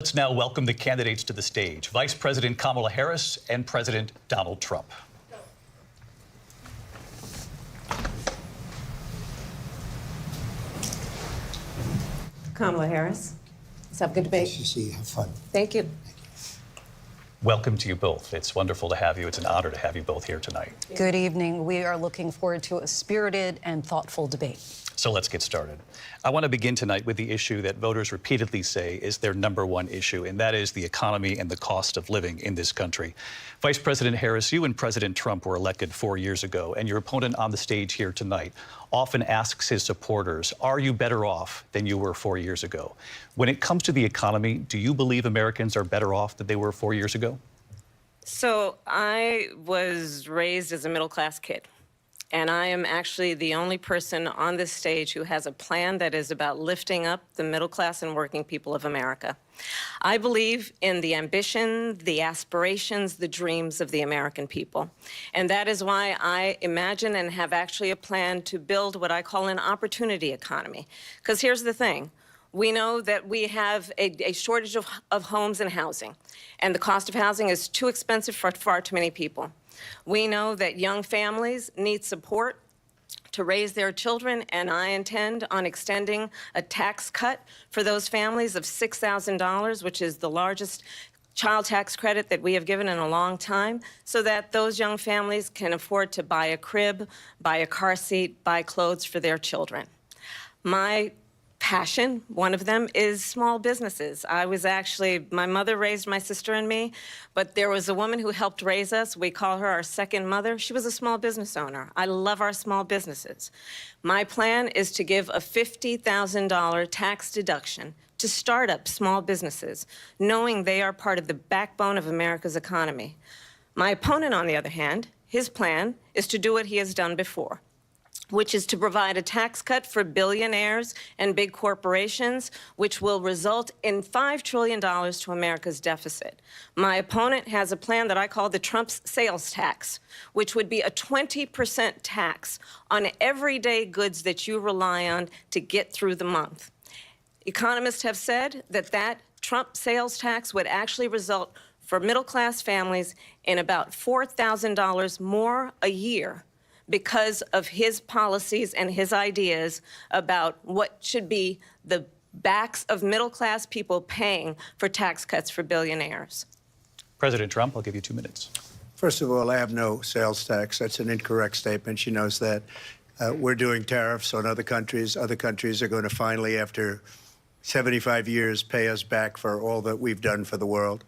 Let's now welcome the candidates to the stage, Vice President Kamala Harris and President Donald Trump. Kamala Harris. Let's have a good debate. Nice to see you. Have fun. Thank you. Welcome to you both. It's wonderful to have you. It's an honor to have you both here tonight. Good evening. We are looking forward to a spirited and thoughtful debate. So let's get started. I want to begin tonight with the issue that voters repeatedly say is their #1 issue, and that is the economy and the cost of living in this country. Vice President Harris, you and President Trump were elected 4 years ago, and your opponent on the stage here tonight often asks his supporters, are you better off than you were 4 years ago? When it comes to the economy, do you believe Americans are better off than they were 4 years ago? So I was raised as a middle-class kid, and I am actually the only person on this stage who has a plan that is about lifting up the middle class and working people of America. I believe in the ambition, the aspirations, the dreams of the American people. And that is why I imagine and have actually a plan to build what I call an opportunity economy. Because here's the thing. We know that we have a shortage of homes and housing, and the cost of housing is too expensive for far too many people. We know that young families need support to raise their children, and I intend on extending a tax cut for those families of $6,000, which is the largest child tax credit that we have given in a long time, so that those young families can afford to buy a crib, buy a car seat, buy clothes for their children. My passion, one of them, is small businesses. My mother raised my sister and me, but there was a woman who helped raise us. We call her our second mother. She was a small business owner. I love our small businesses. My plan is to give a $50,000 tax deduction to start up small businesses, knowing they are part of the backbone of America's economy. My opponent, on the other hand, his plan is to do what he has done before, which is to provide a tax cut for billionaires and big corporations, which will result in $5 trillion to America's deficit. My opponent has a plan that I call the Trump's sales tax, which would be a 20% tax on everyday goods that you rely on to get through the month. Economists have said that that Trump sales tax would actually result for middle-class families in about $4,000 more a year, because of his policies and his ideas about what should be the backs of middle-class people paying for tax cuts for billionaires. President Trump, I'll give you 2 minutes. First of all, I have no sales tax. That's an incorrect statement. She knows that. We're doing tariffs on other countries. Other countries are going to finally, after 75 years, pay us back for all that we've done for the world.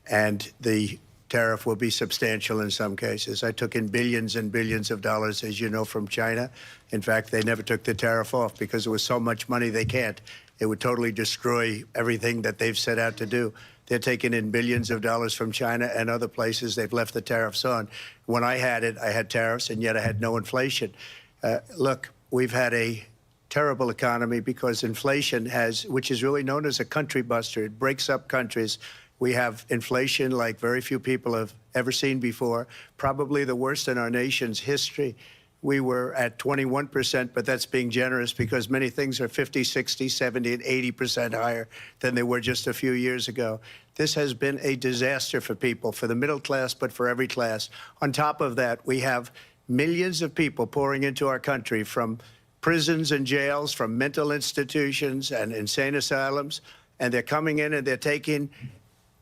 And the tariff will be substantial in some cases. I took in billions and billions of dollars, as you know, from China. In fact, they never took the tariff off because there was so much money they can't. It would totally destroy everything that they've set out to do. They're taking in billions of dollars from China and other places. They've left the tariffs on. When I had tariffs, and yet I had no inflation. Look, we've had a terrible economy because inflation which is really known as a country buster. It breaks up countries. We have inflation like very few people have ever seen before, probably the worst in our nation's history. We were at 21%, but that's being generous because many things are 50, 60, 70, and 80% higher than they were just a few years ago. This has been a disaster for people, for the middle class, but for every class. On top of that, we have millions of people pouring into our country from prisons and jails, from mental institutions and insane asylums, and they're coming in and they're taking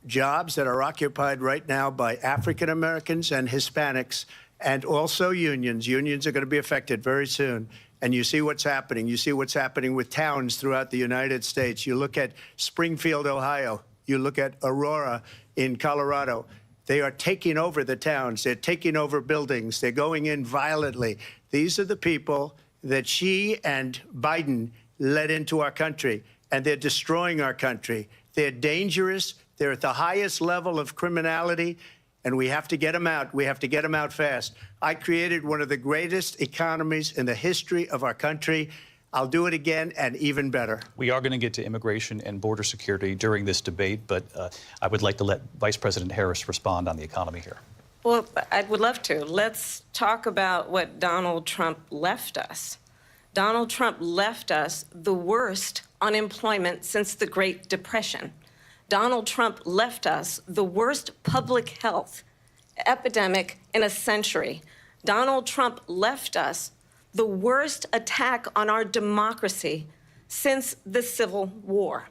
jobs that are occupied right now by African Americans and Hispanics, and also unions. Unions are going to be affected very soon. And you see what's happening. You see what's happening with towns throughout the United States. You look at Springfield, Ohio. You look at Aurora in Colorado. They are taking over the towns. They're taking over buildings. They're going in violently. These are the people that Xi and Biden led into our country, and they're destroying our country. They're dangerous. They're at the highest level of criminality, and we have to get them out. We have to get them out fast. I created one of the greatest economies in the history of our country. I'll do it again and even better. We are going to get to immigration and border security during this debate, but I would like to let Vice President Harris respond on the economy here. Well, I would love to. Let's talk about what Donald Trump left us. Donald Trump left us the worst unemployment since the Great Depression. Donald Trump left us the worst public health epidemic in a century. Donald Trump left us the worst attack on our democracy since the Civil War.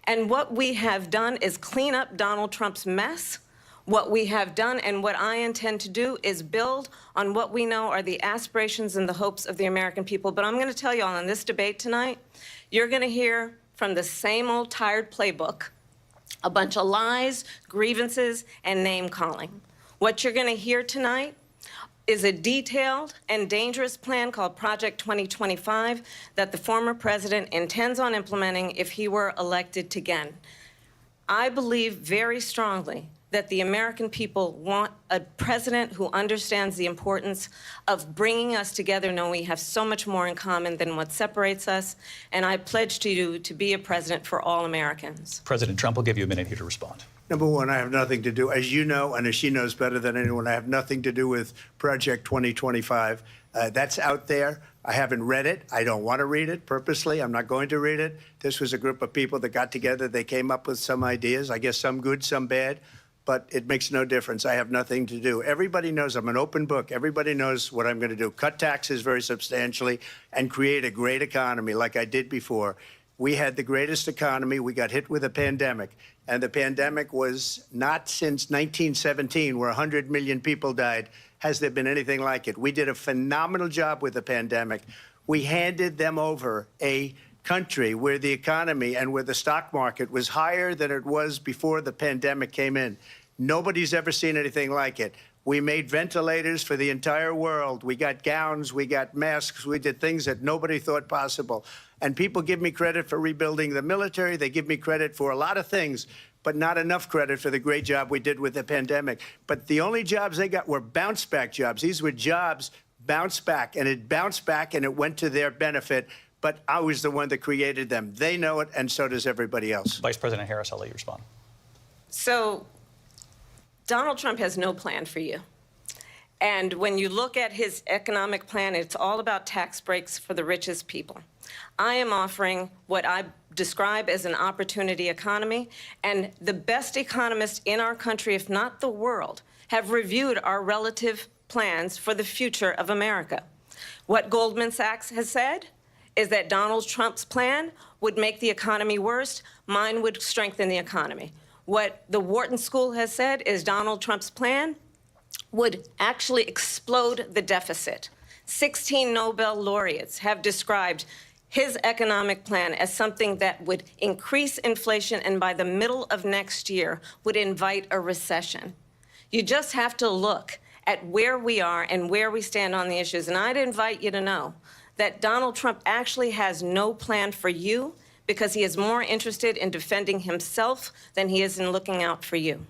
And what we have done is clean up Donald Trump's mess. What we have done and what I intend to do is build on what we know are the aspirations and the hopes of the American people. But I'm going to tell you all in this debate tonight, you're going to hear from the same old tired playbook, a bunch of lies, grievances, and name-calling. What you're going to hear tonight is a detailed and dangerous plan called Project 2025 that the former president intends on implementing if he were elected again. I believe very strongly that the American people want a president who understands the importance of bringing us together, knowing we have so much more in common than what separates us. And I pledge to you to be a president for all Americans. President Trump will give you a minute here to respond. Number one, I have nothing to do, as you know, and as she knows better than anyone, I have nothing to do with Project 2025. That's out there. I haven't read it. I don't want to read it purposely. I'm not going to read it. This was a group of people that got together. They came up with some ideas, I guess some good, some bad, but it makes no difference. I have nothing to do. Everybody knows I'm an open book. Everybody knows what I'm going to do. Cut taxes very substantially and create a great economy like I did before. We had the greatest economy. We got hit with a pandemic. And the pandemic was not since 1917, where 100 million people died, has there been anything like it. We did a phenomenal job with the pandemic. We handed them over a country where the economy and where the stock market was higher than it was before the pandemic came in. Nobody's ever seen anything like it. We made ventilators for the entire world. We got gowns, we got masks, we did things that nobody thought possible. And people give me credit for rebuilding the military. They give me credit for a lot of things, but not enough credit for the great job we did with the pandemic. But the only jobs they got were bounce-back jobs. These were jobs bounced back, and it bounced back, and it went to their benefit. But I was the one that created them. They know it, and so does everybody else. Vice President Harris, I'll let you respond. So Donald Trump has no plan for you. And when you look at his economic plan, it's all about tax breaks for the richest people. I am offering what I describe as an opportunity economy, and the best economists in our country, if not the world, have reviewed our relative plans for the future of America. What Goldman Sachs has said is that Donald Trump's plan would make the economy worse, mine would strengthen the economy. What the Wharton School has said is Donald Trump's plan would actually explode the deficit. 16 Nobel laureates have described his economic plan as something that would increase inflation and by the middle of next year would invite a recession. You just have to look at where we are and where we stand on the issues. And I'd invite you to know that Donald Trump actually has no plan for you because he is more interested in defending himself than he is in looking out for you.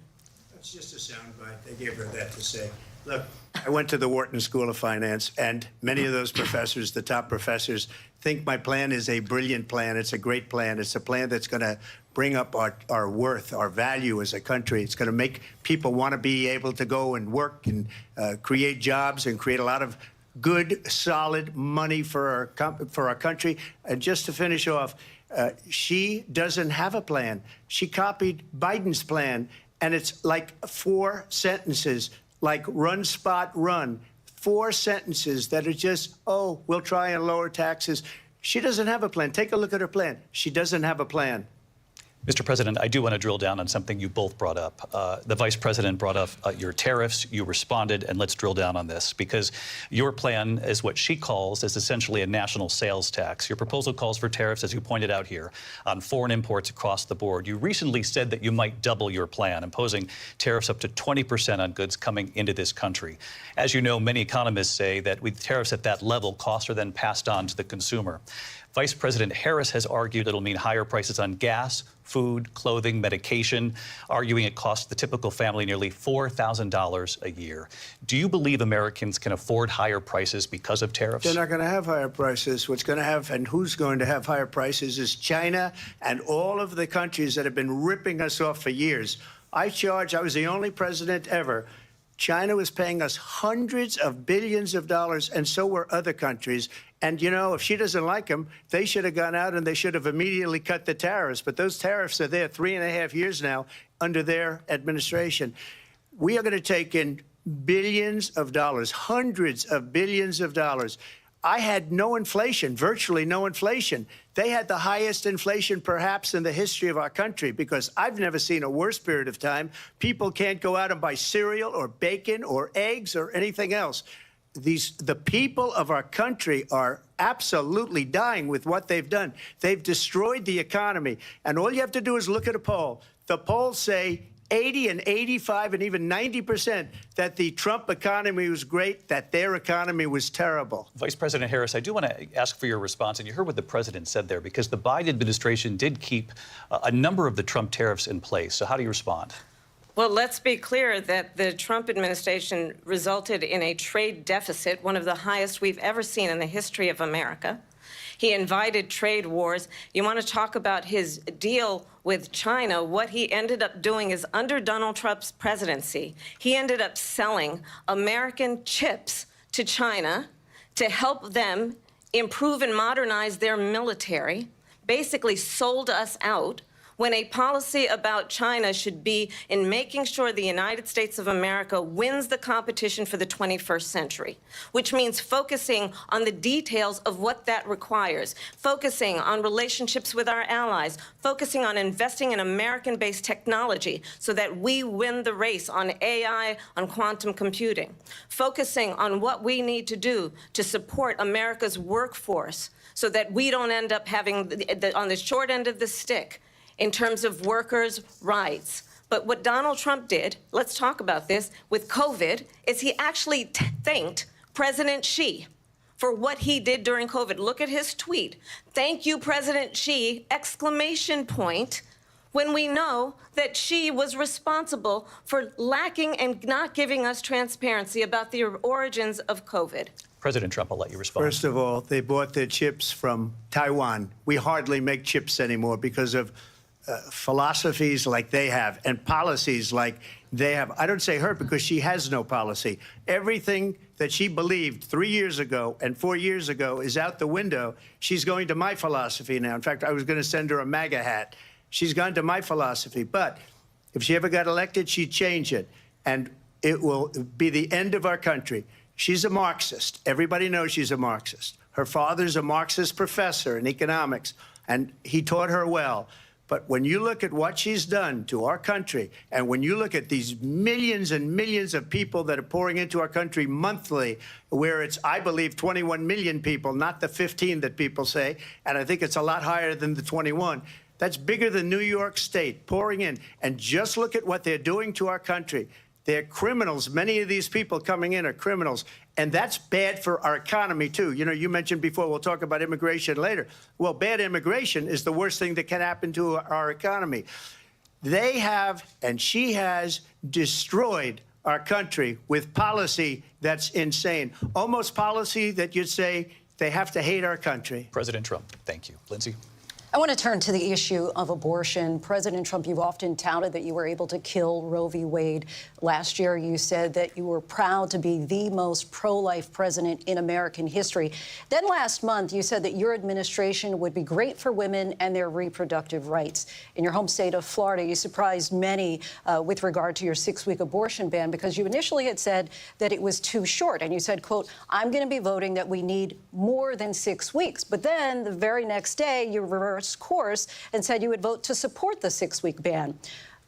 That's just a soundbite. They gave her that to say. Look, I went to the Wharton School of Finance, and many of those professors, the top professors, think my plan is a brilliant plan. It's a great plan. It's a plan that's going to bring up our worth, our value as a country. It's going to make people want to be able to go and work and create jobs and create a lot of good, solid money for our country. And just to finish off, she doesn't have a plan. She copied Biden's plan, and it's like 4 sentences, like run, spot, run. 4 sentences that are just, oh, we'll try and lower taxes. She doesn't have a plan. Take a look at her plan. She doesn't have a plan. Mr. President, I do want to drill down on something you both brought up. The Vice President brought up your tariffs. You responded, and let's drill down on this, because your plan is what she calls is essentially a national sales tax. Your proposal calls for tariffs, as you pointed out here, on foreign imports across the board. You recently said that you might double your plan, imposing tariffs up to 20% on goods coming into this country. As you know, many economists say that with tariffs at that level, costs are then passed on to the consumer. Vice President Harris has argued it'll mean higher prices on gas, food, clothing, medication, arguing it costs the typical family nearly $4,000 a year. Do you believe Americans can afford higher prices because of tariffs? They're not going to have higher prices. What's going to have, and who's going to have higher prices, is China and all of the countries that have been ripping us off for years. I was the only president ever. China was paying us hundreds of billions of dollars, and so were other countries, And, you know, if she doesn't like them, they should have gone out and they should have immediately cut the tariffs. But those tariffs are there 3.5 years now under their administration. We are going to take in billions of dollars, hundreds of billions of dollars. I had no inflation, virtually no inflation. They had the highest inflation perhaps in the history of our country, because I've never seen a worse period of time. People can't go out and buy cereal or bacon or eggs or anything else. The people of our country are absolutely dying with what they've done. They've destroyed the economy. And all you have to do is look at a poll. The polls say 80 and 85 and even 90% that the Trump economy was great, that their economy was terrible. Vice President Harris, I do want to ask for your response, and you heard what the president said there, because the Biden administration did keep a number of the Trump tariffs in place. So how do you respond? Well, let's be clear that the Trump administration resulted in a trade deficit, one of the highest we've ever seen in the history of America. He invited trade wars. You want to talk about his deal with China? What he ended up doing is, under Donald Trump's presidency, he ended up selling American chips to China to help them improve and modernize their military, basically sold us out, when a policy about China should be in making sure the United States of America wins the competition for the 21st century, which means focusing on the details of what that requires, focusing on relationships with our allies, focusing on investing in American-based technology so that we win the race on AI, on quantum computing, focusing on what we need to do to support America's workforce so that we don't end up having, on the short end of the stick, in terms of workers' rights. But what Donald Trump did, let's talk about this, with COVID, is he actually thanked President Xi for what he did during COVID. Look at his tweet. Thank you, President Xi, exclamation point, when we know that Xi was responsible for lacking and not giving us transparency about the origins of COVID. President Trump, I'll let you respond. First of all, they bought their chips from Taiwan. We hardly make chips anymore because of philosophies like they have and policies like they have. I don't say her because she has no policy. Everything that she believed 3 years ago and 4 years ago is out the window. She's going to my philosophy now. In fact, I was going to send her a MAGA hat. She's gone to my philosophy. But if she ever got elected, she'd change it. And it will be the end of our country. She's a Marxist. Everybody knows she's a Marxist. Her father's a Marxist professor in economics, and he taught her well. But when you look at what she's done to our country, and when you look at these millions and millions of people that are pouring into our country monthly, where it's, I believe, 21 million people, not the 15 that people say, and I think it's a lot higher than the 21. That's bigger than New York State pouring in. And just look at what they're doing to our country. They're criminals. Many of these people coming in are criminals. And that's bad for our economy, too. You know, you mentioned before, we'll talk about immigration later. Well, bad immigration is the worst thing that can happen to our economy. They have, and she has, destroyed our country with policy that's insane. Almost policy that you'd say they have to hate our country. President Trump, thank you. Lindsay? I want to turn to the issue of abortion. President Trump, you've often touted that you were able to kill Roe v. Wade. Last year, you said that you were proud to be the most pro-life president in American history. Then last month, you said that your administration would be great for women and their reproductive rights. In your home state of Florida, you surprised many with regard to your 6-week abortion ban, because you initially had said that it was too short. And you said, quote, I'm going to be voting that we need more than 6 weeks. But then the very next day, you reversed course and said you would vote to support the 6-week ban.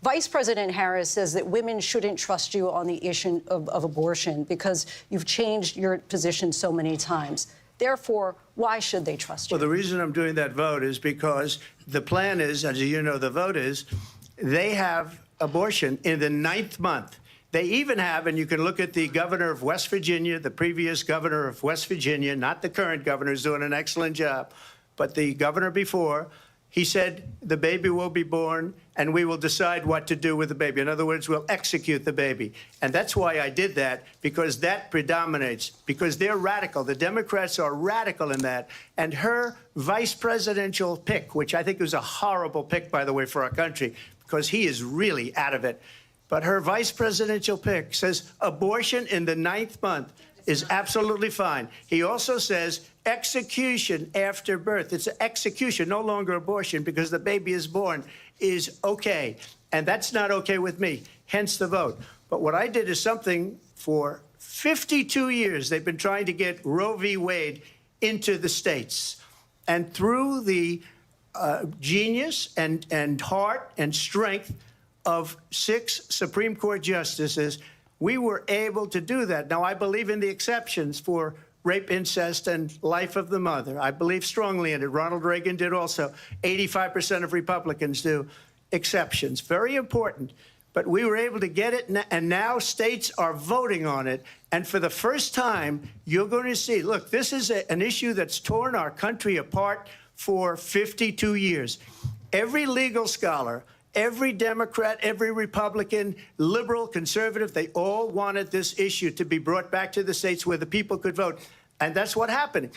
Vice President Harris says that women shouldn't trust you on the issue of abortion because you've changed your position so many times. Therefore, why should they trust you? Well, the reason I'm doing that vote is because the plan is, as you know, the vote is, they have abortion in the 9th month. They even have, and you can look at the governor of West Virginia, the previous governor of West Virginia, not the current governor, who's doing an excellent job, but the governor before, he said the baby will be born and we will decide what to do with the baby. In other words, we'll execute the baby. And that's why I did that, because that predominates, because they're radical. The Democrats are radical in that. And her vice presidential pick, which I think was a horrible pick, by the way, for our country, because he is really out of it. But her vice presidential pick says abortion in the 9th month is absolutely fine. He also says execution after birth, it's execution, no longer abortion, because the baby is born, is okay. And that's not okay with me, hence the vote. But what I did is something for 52 years. They've been trying to get Roe v. Wade into the states. And through the genius and heart and strength of 6 Supreme Court justices, we were able to do that. Now, I believe in the exceptions for rape, incest, and life of the mother. I believe strongly in it. Ronald Reagan did also. 85% of Republicans do. Exceptions, very important. But we were able to get it, and now states are voting on it. And for the first time, you're going to see, look, this is an issue that's torn our country apart for 52 years. Every legal scholar, every Democrat, every Republican, liberal, conservative, they all wanted this issue to be brought back to the states where the people could vote. And that's what happened.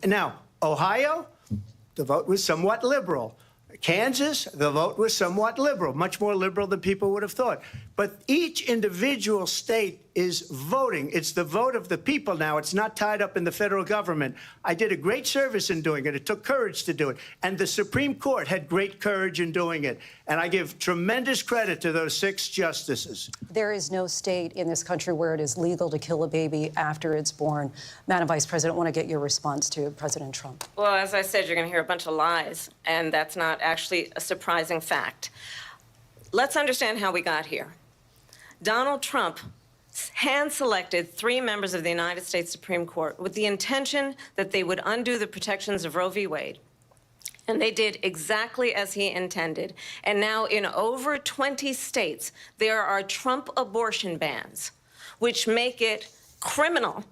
Now, Ohio, the vote was somewhat liberal. Kansas, the vote was somewhat liberal, much more liberal than people would have thought. But each individual state is voting. It's the vote of the people now. It's not tied up in the federal government. I did a great service in doing it. It took courage to do it. And the Supreme Court had great courage in doing it. And I give tremendous credit to those 6 justices. There is no state in this country where it is legal to kill a baby after it's born. Madam Vice President, I want to get your response to President Trump. Well, as I said, you're going to hear a bunch of lies, and that's not actually a surprising fact. Let's understand how we got here. Donald Trump hand-selected 3 members of the United States Supreme Court with the intention that they would undo the protections of Roe v. Wade. And they did exactly as he intended. And now in over 20 states, there are Trump abortion bans, which make it criminal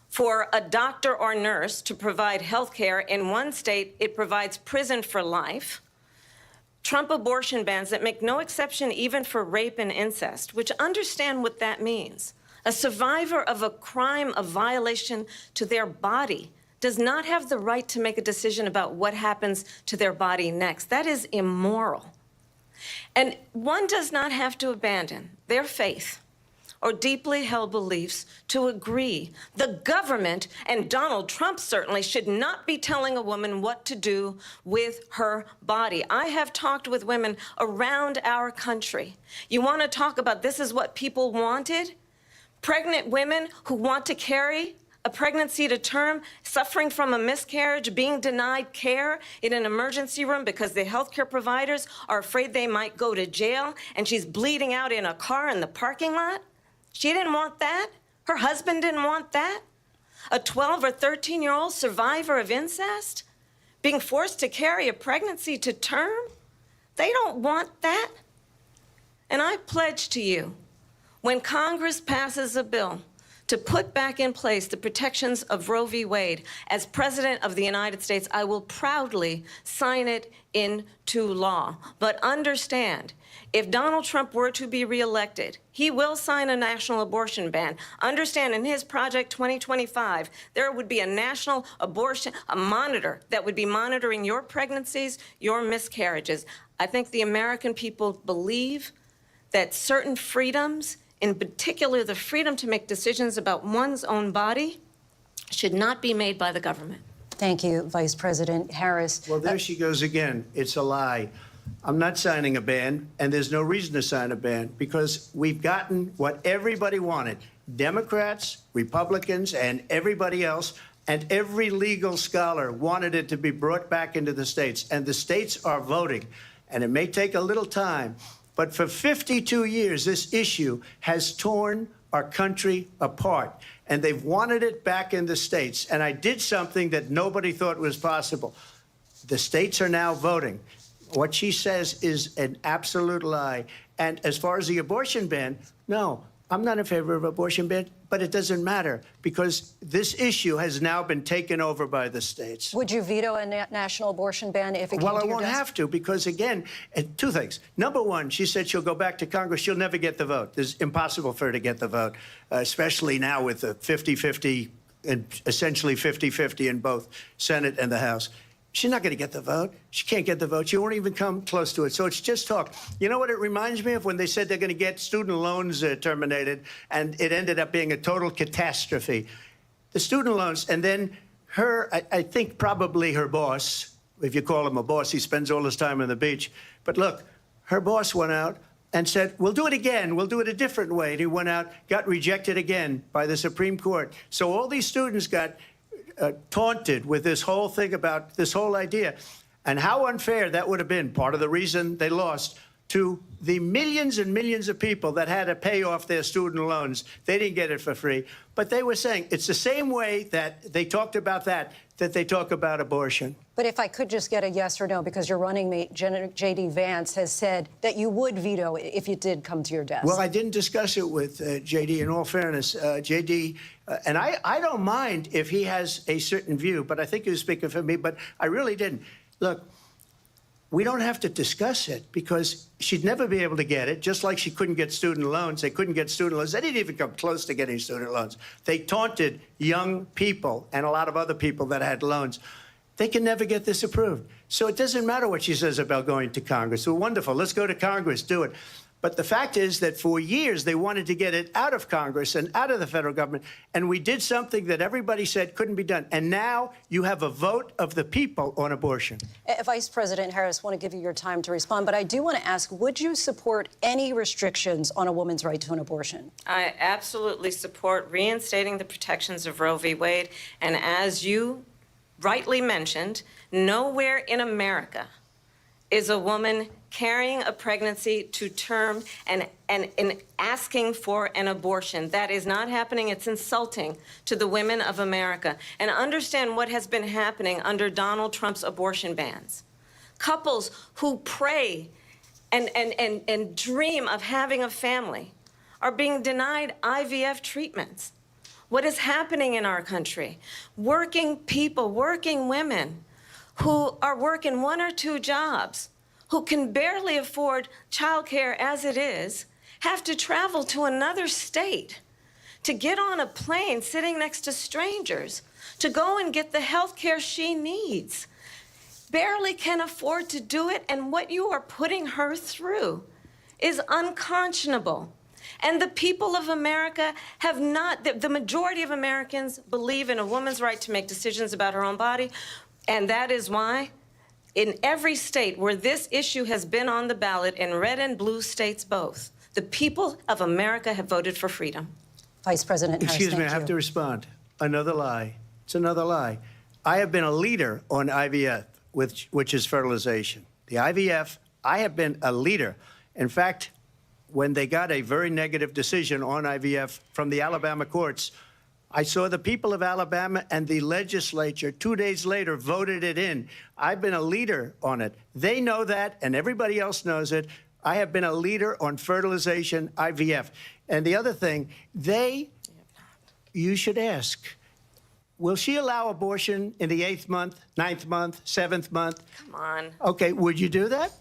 for a doctor or nurse to provide health care. In one state, it provides prison for life. Trump abortion bans that make no exception even for rape and incest, which understand what that means. A survivor of a crime of violation to their body does not have the right to make a decision about what happens to their body next. That is immoral. And one does not have to abandon their faith or deeply held beliefs to agree. The government, and Donald Trump certainly, should not be telling a woman what to do with her body. I have talked with women around our country. You want to talk about this is what people wanted? Pregnant women who want to carry a pregnancy to term, suffering from a miscarriage, being denied care in an emergency room because the healthcare providers are afraid they might go to jail, and she's bleeding out in a car in the parking lot. She didn't want that. Her husband didn't want that. A 12 or 13-year-old survivor of incest being forced to carry a pregnancy to term. They don't want that. And I pledge to you, when Congress passes a bill to put back in place the protections of Roe v. Wade, as President of the United States, I will proudly sign it into law. But understand, if Donald Trump were to be reelected, he will sign a national abortion ban. Understand, in his Project 2025, there would be a national abortion, a monitor that would be monitoring your pregnancies, your miscarriages. I think the American people believe that certain freedoms, in particular the freedom to make decisions about one's own body, should not be made by the government. Thank you, Vice President Harris. Well, there she goes again. It's a lie. I'm not signing a ban, and there's no reason to sign a ban, because we've gotten what everybody wanted. Democrats, Republicans, and everybody else, and every legal scholar wanted it to be brought back into the states. And the states are voting. And it may take a little time, but for 52 years, this issue has torn our country apart. And they've wanted it back in the states. And I did something that nobody thought was possible. The states are now voting. What she says is an absolute lie. And as far as the abortion ban, no, I'm not in favor of abortion ban, but it doesn't matter, because this issue has now been taken over by the states. Would you veto a national abortion ban if it came to your desk? Well, I won't have to, because, again, 2 things. Number one, she said she'll go back to Congress. She'll never get the vote. It's impossible for her to get the vote, especially now with the 50-50, and essentially 50-50 in both Senate and the House. She's not going to get the vote. She can't get the vote. She won't even come close to it. So it's just talk. You know what it reminds me of? When they said they're going to get student loans terminated, and it ended up being a total catastrophe. The student loans, and then I think probably her boss, if you call him a boss, he spends all his time on the beach. But look, her boss went out and said, we'll do it again. We'll do it a different way. And he went out, got rejected again by the Supreme Court. So all these students got taunted with this whole thing about this whole idea. And how unfair that would have been, part of the reason they lost, to the millions and millions of people that had to pay off their student loans. They didn't get it for free. But they were saying it's the same way that they talked about that they talk about abortion. But if I could just get a yes or no, because your running mate, J.D. Vance, has said that you would veto it if it did come to your desk. Well, I didn't discuss it with J.D. in all fairness. J.D., and I don't mind if he has a certain view, but I think he was speaking for me, but I really didn't. Look, we don't have to discuss it because she'd never be able to get it, just like she couldn't get student loans. They couldn't get student loans. They didn't even come close to getting student loans. They taunted young people and a lot of other people that had loans. They can never get this approved. So it doesn't matter what she says about going to Congress. Well, wonderful. Let's go to Congress. Do it. But the fact is that for years, they wanted to get it out of Congress and out of the federal government. And we did something that everybody said couldn't be done. And now you have a vote of the people on abortion. Vice President Harris, I want to give you your time to respond. But I do want to ask, would you support any restrictions on a woman's right to an abortion? I absolutely support reinstating the protections of Roe v. Wade. And as you rightly mentioned, nowhere in America is a woman carrying a pregnancy to term and asking for an abortion. That is not happening. It's insulting to the women of America. And understand what has been happening under Donald Trump's abortion bans. Couples who pray and dream of having a family are being denied IVF treatments. What is happening in our country? Working people, working women who are working 1 or 2 jobs, who can barely afford childcare as it is, have to travel to another state to get on a plane sitting next to strangers to go and get the health care she needs. Barely can afford to do it, and what you are putting her through is unconscionable. And the people of America have not, the majority of Americans believe in a woman's right to make decisions about her own body, and that is why in every state where this issue has been on the ballot, in red and blue states both, the people of America have voted for freedom. Vice President Harris, Excuse me, I have to respond. Another lie. It's another lie. I have been a leader on IVF, which is fertilization. The IVF, I have been a leader. In fact, when they got a very negative decision on IVF from the Alabama courts, I saw the people of Alabama and the legislature 2 days later voted it in. I've been a leader on it. They know that, and everybody else knows it. I have been a leader on fertilization, IVF. And the other thing, you should ask, will she allow abortion in the 8th month, 9th month, 7th month? Come on. Okay, would you do that?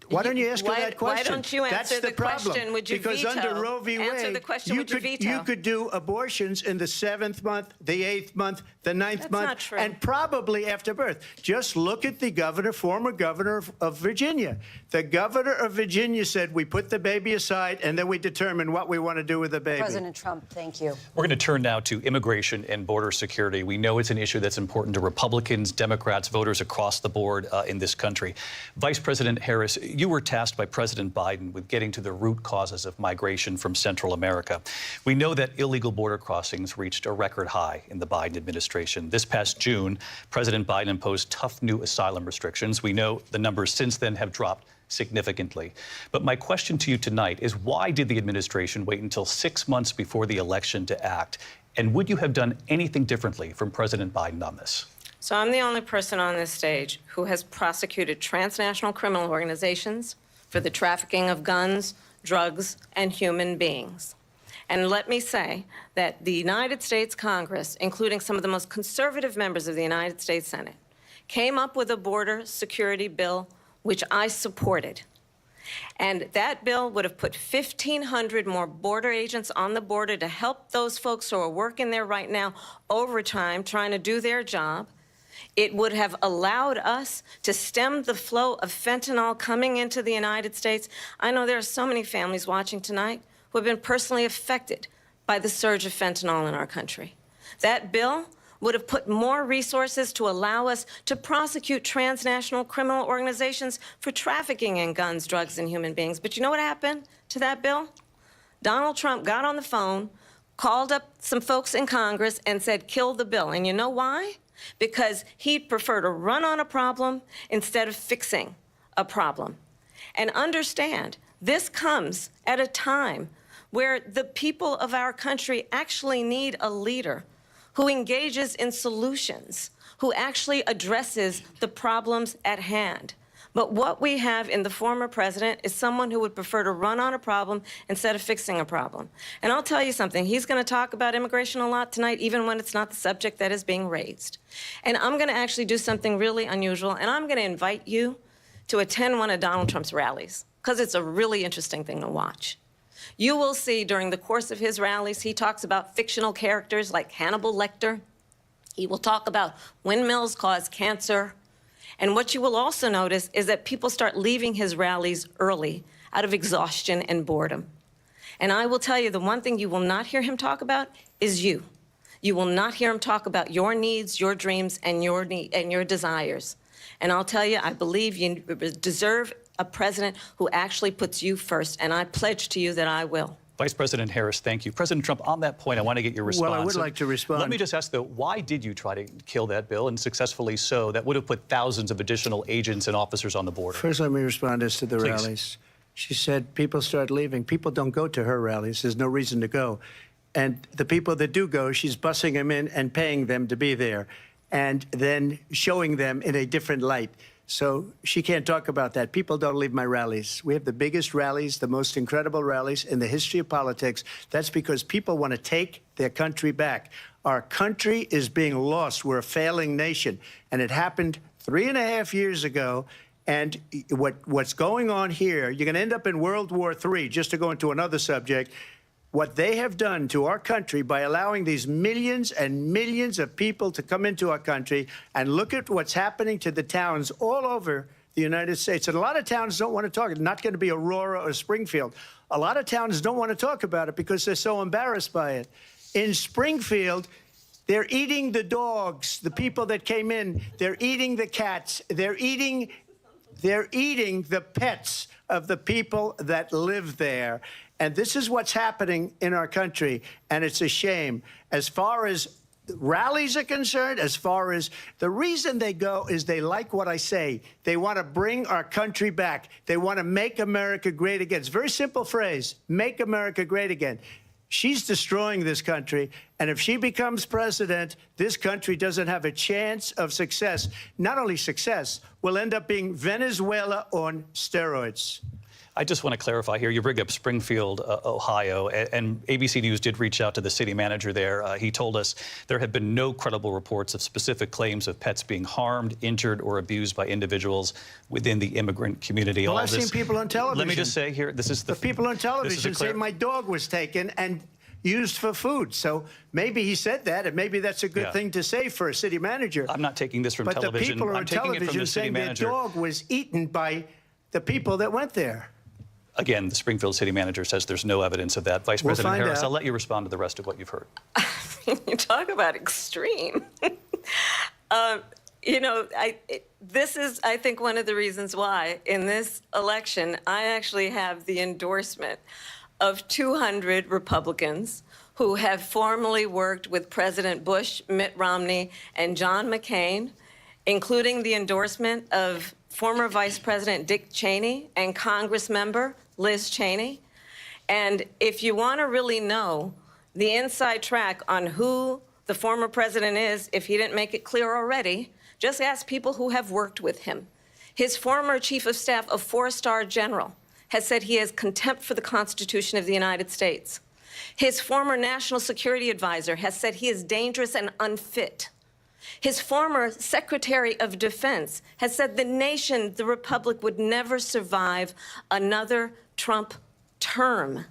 Why don't you ask her that question? Why don't you answer the problem. question? Would you because veto? Under Roe v. Wade, answer the question, would you veto? You could do abortions in the 7th month, the 8th month, the 9th month, not true. and probably after birth. Just look at the governor, former governor of Virginia. The governor of Virginia said, we put the baby aside, and then we determine what we want to do with the baby. President Trump, thank you. We're going to turn now to immigration and border security. We know it's an issue that's important to Republicans, Democrats, voters across the board in this country. Vice President Harris, you were tasked by President Biden with getting to the root causes of migration from Central America. We know that illegal border crossings reached a record high in the Biden administration. This past June, President Biden imposed tough new asylum restrictions. We know the numbers since then have dropped significantly. But my question to you tonight is, why did the administration wait until 6 months before the election to act? And would you have done anything differently from President Biden on this? So I'm the only person on this stage who has prosecuted transnational criminal organizations for the trafficking of guns, drugs, and human beings. And let me say that the United States Congress, including some of the most conservative members of the United States Senate, came up with a border security bill which I supported. And that bill would have put 1,500 more border agents on the border to help those folks who are working there right now overtime trying to do their job. It would have allowed us to stem the flow of fentanyl coming into the United States. I know there are so many families watching tonight who have been personally affected by the surge of fentanyl in our country. That bill would have put more resources to allow us to prosecute transnational criminal organizations for trafficking in guns, drugs, and human beings. But you know what happened to that bill? Donald Trump got on the phone, called up some folks in Congress, and said, kill the bill. And you know why? Because he'd prefer to run on a problem instead of fixing a problem. And understand, this comes at a time where the people of our country actually need a leader who engages in solutions, who actually addresses the problems at hand. But what we have in the former president is someone who would prefer to run on a problem instead of fixing a problem. And I'll tell you something, he's going to talk about immigration a lot tonight, even when it's not the subject that is being raised. And I'm going to actually do something really unusual, and I'm going to invite you to attend one of Donald Trump's rallies, because it's a really interesting thing to watch. You will see during the course of his rallies, he talks about fictional characters like Hannibal Lecter. He will talk about windmills cause cancer. And what you will also notice is that people start leaving his rallies early out of exhaustion and boredom. And I will tell you, the one thing you will not hear him talk about is you. You will not hear him talk about your needs, your dreams, and your desires. And I'll tell you, I believe you deserve a president who actually puts you first, and I pledge to you that I will. Vice President Harris, thank you. President Trump, on that point, I want to get your response. Well, I would like to respond. Let me just ask, though, why did you try to kill that bill, and successfully so, that would have put thousands of additional agents and officers on the border? First, let me respond as to the Please. rallies. She said people start leaving. People don't go to her rallies. There's no reason to go. And the people that do go, she's bussing them in and paying them to be there, and then showing them in a different light. So she can't talk about that. People don't leave my rallies. We have the biggest rallies, the most incredible rallies in the history of politics. That's because people want to take their country back. Our country is being lost. We're a failing nation. And it happened 3.5 years ago. And what's going on here, you're going to end up in World War III, just to go into another subject. What they have done to our country by allowing these millions and millions of people to come into our country, and look at what's happening to the towns all over the United States. And a lot of towns don't want to talk. It's not going to be Aurora or Springfield. A lot of towns don't want to talk about it because they're so embarrassed by it. In Springfield, they're eating the dogs, the people that came in. They're eating the cats. They're eating the pets of the people that live there. And this is what's happening in our country, and it's a shame. As far as rallies are concerned, as far as the reason they go is they like what I say. They want to bring our country back. They want to make America great again. It's a very simple phrase, make America great again. She's destroying this country, and if she becomes president, this country doesn't have a chance of success. Not only success, we'll end up being Venezuela on steroids. I just want to clarify here. You bring up Springfield, Ohio, and ABC News did reach out to the city manager there. He told us there have been no credible reports of specific claims of pets being harmed, injured, or abused by individuals within the immigrant community. Well, I've seen people on television. Let me just say here, this is the people on television say my dog was taken and used for food. So maybe he said that, and maybe that's a good thing to say for a city manager. I'm not taking this from television. But the people are on I'm taking it from television the city saying manager. their dog was eaten by the people that went there. Again, the Springfield city manager says there's no evidence of that. Vice President Harris, out. I'll let you respond to the rest of what you've heard. You talk about extreme. You know, this is, I think, one of the reasons why in this election, I actually have the endorsement of 200 Republicans who have formerly worked with President Bush, Mitt Romney, and John McCain, including the endorsement of former Vice President Dick Cheney and Congress member Liz Cheney. And if you want to really know the inside track on who the former president is, if he didn't make it clear already, just ask people who have worked with him. His former chief of staff, a 4-star general, has said he has contempt for the Constitution of the United States. His former national security advisor has said he is dangerous and unfit. His former Secretary of Defense has said the nation, the Republic, would never survive another Trump term.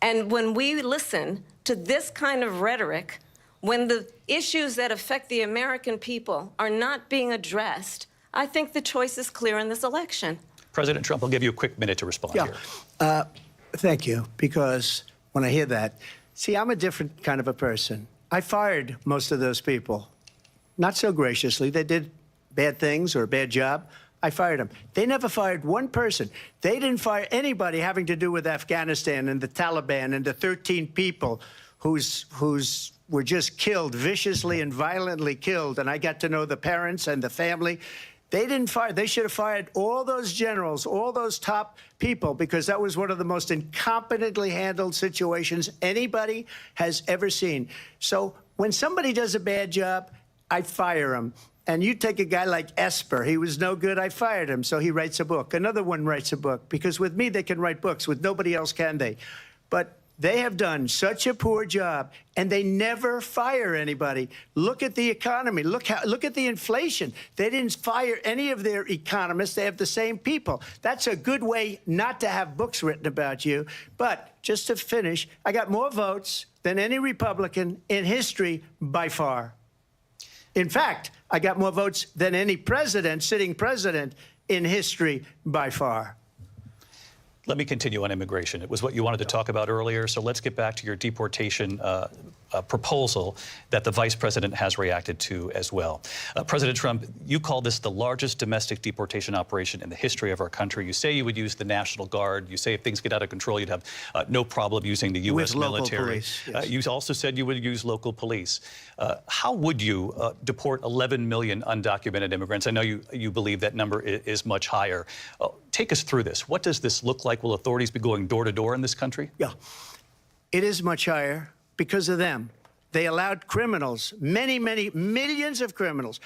And when we listen to this kind of rhetoric, when the issues that affect the American people are not being addressed, I think the choice is clear in this election. President Trump, I'll give you a quick minute to respond here. Thank you, because when I hear that, see, I'm a different kind of a person. I fired most of those people. Not so graciously. They did bad things or a bad job. I fired them. They never fired one person. They didn't fire anybody having to do with Afghanistan and the Taliban and the 13 people whose were just killed, viciously and violently killed. And I got to know the parents and the family. They didn't fire. They should have fired all those generals, all those top people, because that was one of the most incompetently handled situations anybody has ever seen. So when somebody does a bad job, I fire him. And you take a guy like Esper. He was no good. I fired him. So he writes a book. Another one writes a book. Because with me, they can write books. With nobody else can they. But they have done such a poor job, and they never fire anybody. Look at the economy. Look at the inflation. They didn't fire any of their economists. They have the same people. That's a good way not to have books written about you. But just to finish, I got more votes than any Republican in history by far. In fact, I got more votes than any president, sitting president, in history by far. Let me continue on immigration. It was what you wanted to talk about earlier, so let's get back to your deportation proposal that the vice president has reacted to as well. President Trump, you call this the largest domestic deportation operation in the history of our country. You say you would use the National Guard. You say if things get out of control, you'd have no problem using the U.S. military. Police, yes. You also said you would use local police. How would you deport 11 million undocumented immigrants? I know you believe that number is much higher. Take us through this. What does this look like? Will authorities be going door to door in this country? Yeah, it is much higher because of them. They allowed criminals, many, many millions of criminals.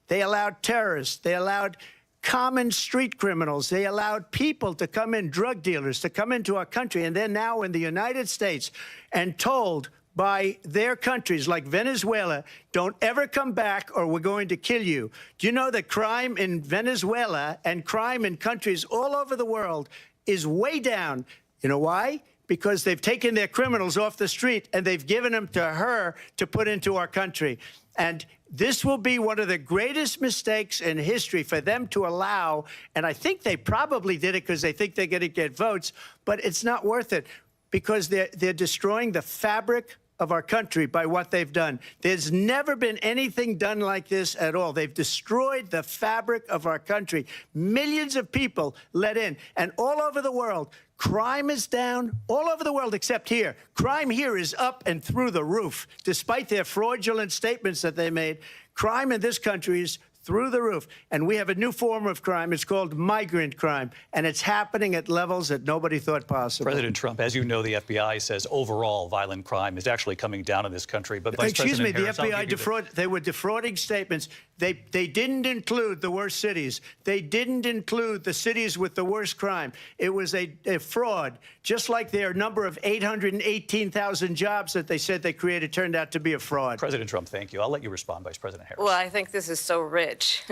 They allowed terrorists. They allowed common street criminals. They allowed people to come in, drug dealers, to come into our country. And they're now in the United States and told by their countries like Venezuela, don't ever come back or we're going to kill you. Do you know that crime in Venezuela and crime in countries all over the world is way down? You know why? Because they've taken their criminals off the street and they've given them to her to put into our country. And this will be one of the greatest mistakes in history for them to allow. And I think they probably did it because they think they're going to get votes, but it's not worth it because they're destroying the fabric of our country by what they've done. There's never been anything done like this at all. They've destroyed the fabric of our country. Millions of people let in. And all over the world, crime is down all over the world except here. Crime here is up and through the roof. Despite their fraudulent statements that they made, crime in this country is through the roof. And we have a new form of crime. It's called migrant crime. And it's happening at levels that nobody thought possible. President Trump, as you know, the FBI says overall violent crime is actually coming down in this country. But Vice Excuse President me, Harris, the FBI they were defrauding statements. They didn't include the worst cities. They didn't include the cities with the worst crime. It was a fraud, just like their number of 818,000 jobs that they said they created turned out to be a fraud. President Trump, thank you. I'll let you respond, Vice President Harris. Well, I think this is so rich,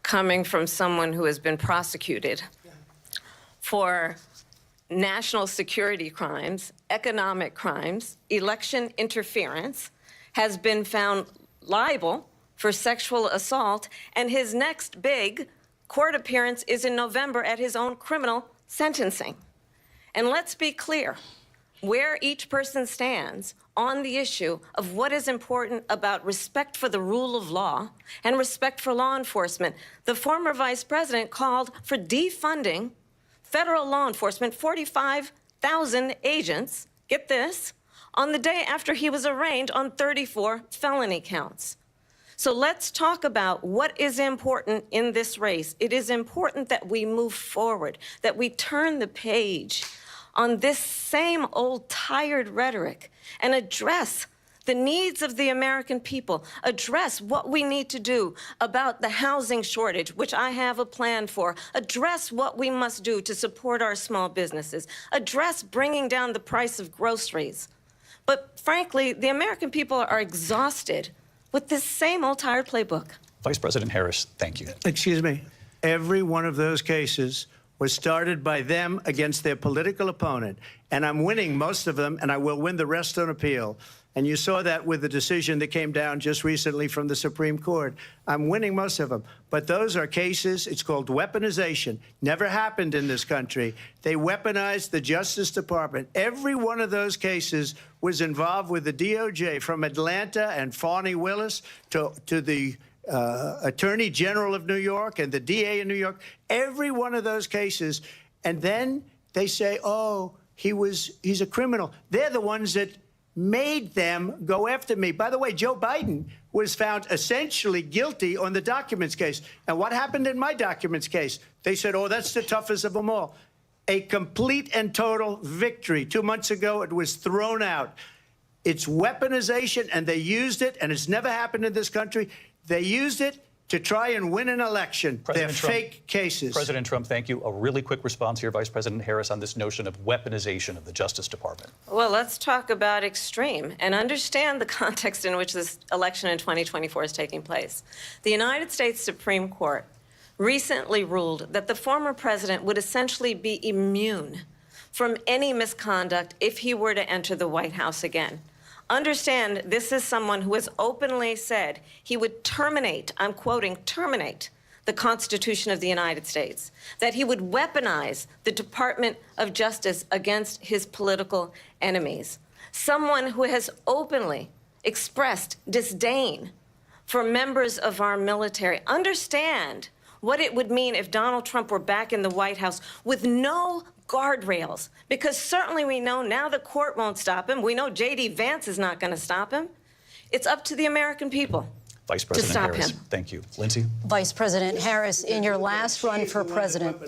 coming from someone who has been prosecuted for national security crimes, economic crimes, election interference, has been found liable for sexual assault, and his next big court appearance is in November at his own criminal sentencing. And let's be clear where each person stands on the issue of what is important about respect for the rule of law and respect for law enforcement. The former vice president called for defunding federal law enforcement, 45,000 agents, get this, on the day after he was arraigned on 34 felony counts. So let's talk about what is important in this race. It is important that we move forward, that we turn the page on this same old tired rhetoric and address the needs of the American people, address what we need to do about the housing shortage, which I have a plan for, address what we must do to support our small businesses, address bringing down the price of groceries. But frankly, the American people are exhausted with this same old tired playbook. Vice President Harris, thank you. Excuse me. Every one of those cases was started by them against their political opponent. And I'm winning most of them, and I will win the rest on appeal. And you saw that with the decision that came down just recently from the Supreme Court. I'm winning most of them. But those are cases, it's called weaponization. Never happened in this country. They weaponized the Justice Department. Every one of those cases was involved with the DOJ, from Atlanta and Fani Willis to the Attorney General of New York and the DA in New York. Every one of those cases. And then they say, oh, he's a criminal. They're the ones that made them go after me. By the way, Joe Biden was found essentially guilty on the documents case. And what happened in my documents case? They said, oh, that's the toughest of them all. A complete and total victory. 2 months ago, it was thrown out. It's weaponization, and they used it, and it's never happened in this country. They used it to try and win an election. They're fake cases. President Trump, thank you. A really quick response here, Vice President Harris, on this notion of weaponization of the Justice Department. Well, let's talk about extreme and understand the context in which this election in 2024 is taking place. The United States Supreme Court recently ruled that the former president would essentially be immune from any misconduct if he were to enter the White House again. Understand, this is someone who has openly said he would terminate, I'm quoting, terminate the Constitution of the United States, that he would weaponize the Department of Justice against his political enemies. Someone who has openly expressed disdain for members of our military. Understand what it would mean if Donald Trump were back in the White House with no guardrails, because certainly we know now the court won't stop him. We know J.D. Vance is not going to stop him. It's up to the American people Vice President to stop Harris, him. Thank you. Lindsay? Vice President Harris, in your last run for president.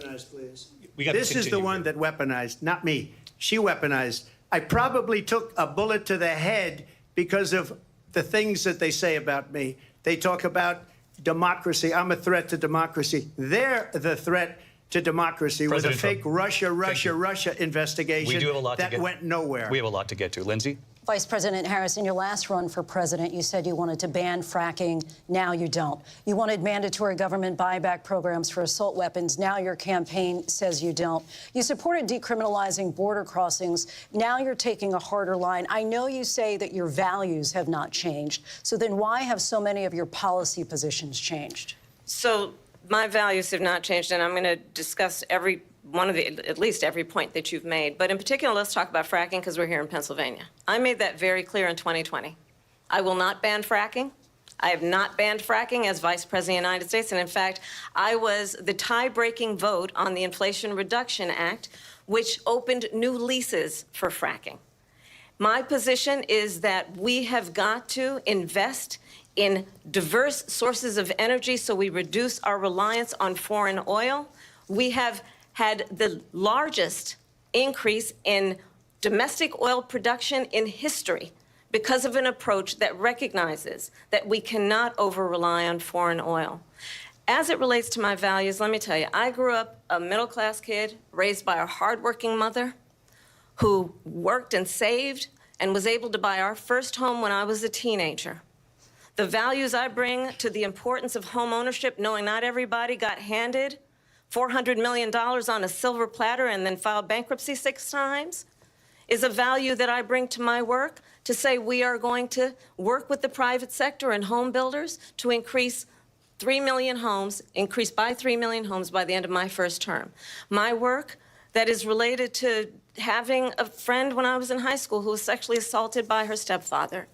This is the one that weaponized, not me. She weaponized. I probably took a bullet to the head because of the things that they say about me. They talk about democracy. I'm a threat to democracy. They're the threat to democracy with a fake Russia investigation that went nowhere. We have a lot to get to. Lindsay? Vice President Harris, in your last run for president, you said you wanted to ban fracking. Now you don't. You wanted mandatory government buyback programs for assault weapons. Now your campaign says you don't. You supported decriminalizing border crossings. Now you're taking a harder line. I know you say that your values have not changed. So then why have so many of your policy positions changed? So my values have not changed, and I'm going to discuss every one of at least every point that you've made. But in particular, let's talk about fracking, because we're here in Pennsylvania. I made that very clear in 2020. I will not ban fracking. I have not banned fracking as Vice President of the United States. And in fact, I was the tie-breaking vote on the Inflation Reduction Act, which opened new leases for fracking. My position is that we have got to invest in diverse sources of energy so we reduce our reliance on foreign oil. We have had the largest increase in domestic oil production in history because of an approach that recognizes that we cannot over-rely on foreign oil. As it relates to my values, let me tell you, I grew up a middle-class kid raised by a hardworking mother who worked and saved and was able to buy our first home when I was a teenager. The values I bring to the importance of home ownership, knowing not everybody got handed $400 million on a silver platter and then filed bankruptcy 6 times, is a value that I bring to my work to say we are going to work with the private sector and home builders to increase 3 million homes, increase by 3 million homes by the end of my first term. My work that is related to having a friend when I was in high school who was sexually assaulted by her stepfather.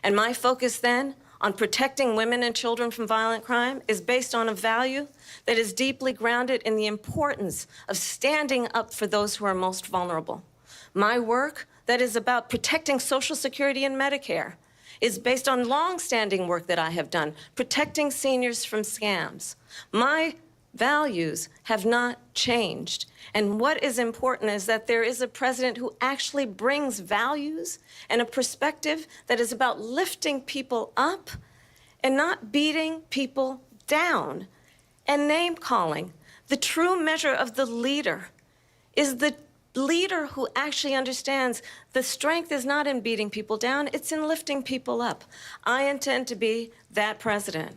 And my focus then on protecting women and children from violent crime is based on a value that is deeply grounded in the importance of standing up for those who are most vulnerable. My work that is about protecting Social Security and Medicare is based on long-standing work that I have done, protecting seniors from scams. My values have not changed. And what is important is that there is a president who actually brings values and a perspective that is about lifting people up and not beating people down and name-calling. The true measure of the leader is the leader who actually understands the strength is not in beating people down, it's in lifting people up. I intend to be that president.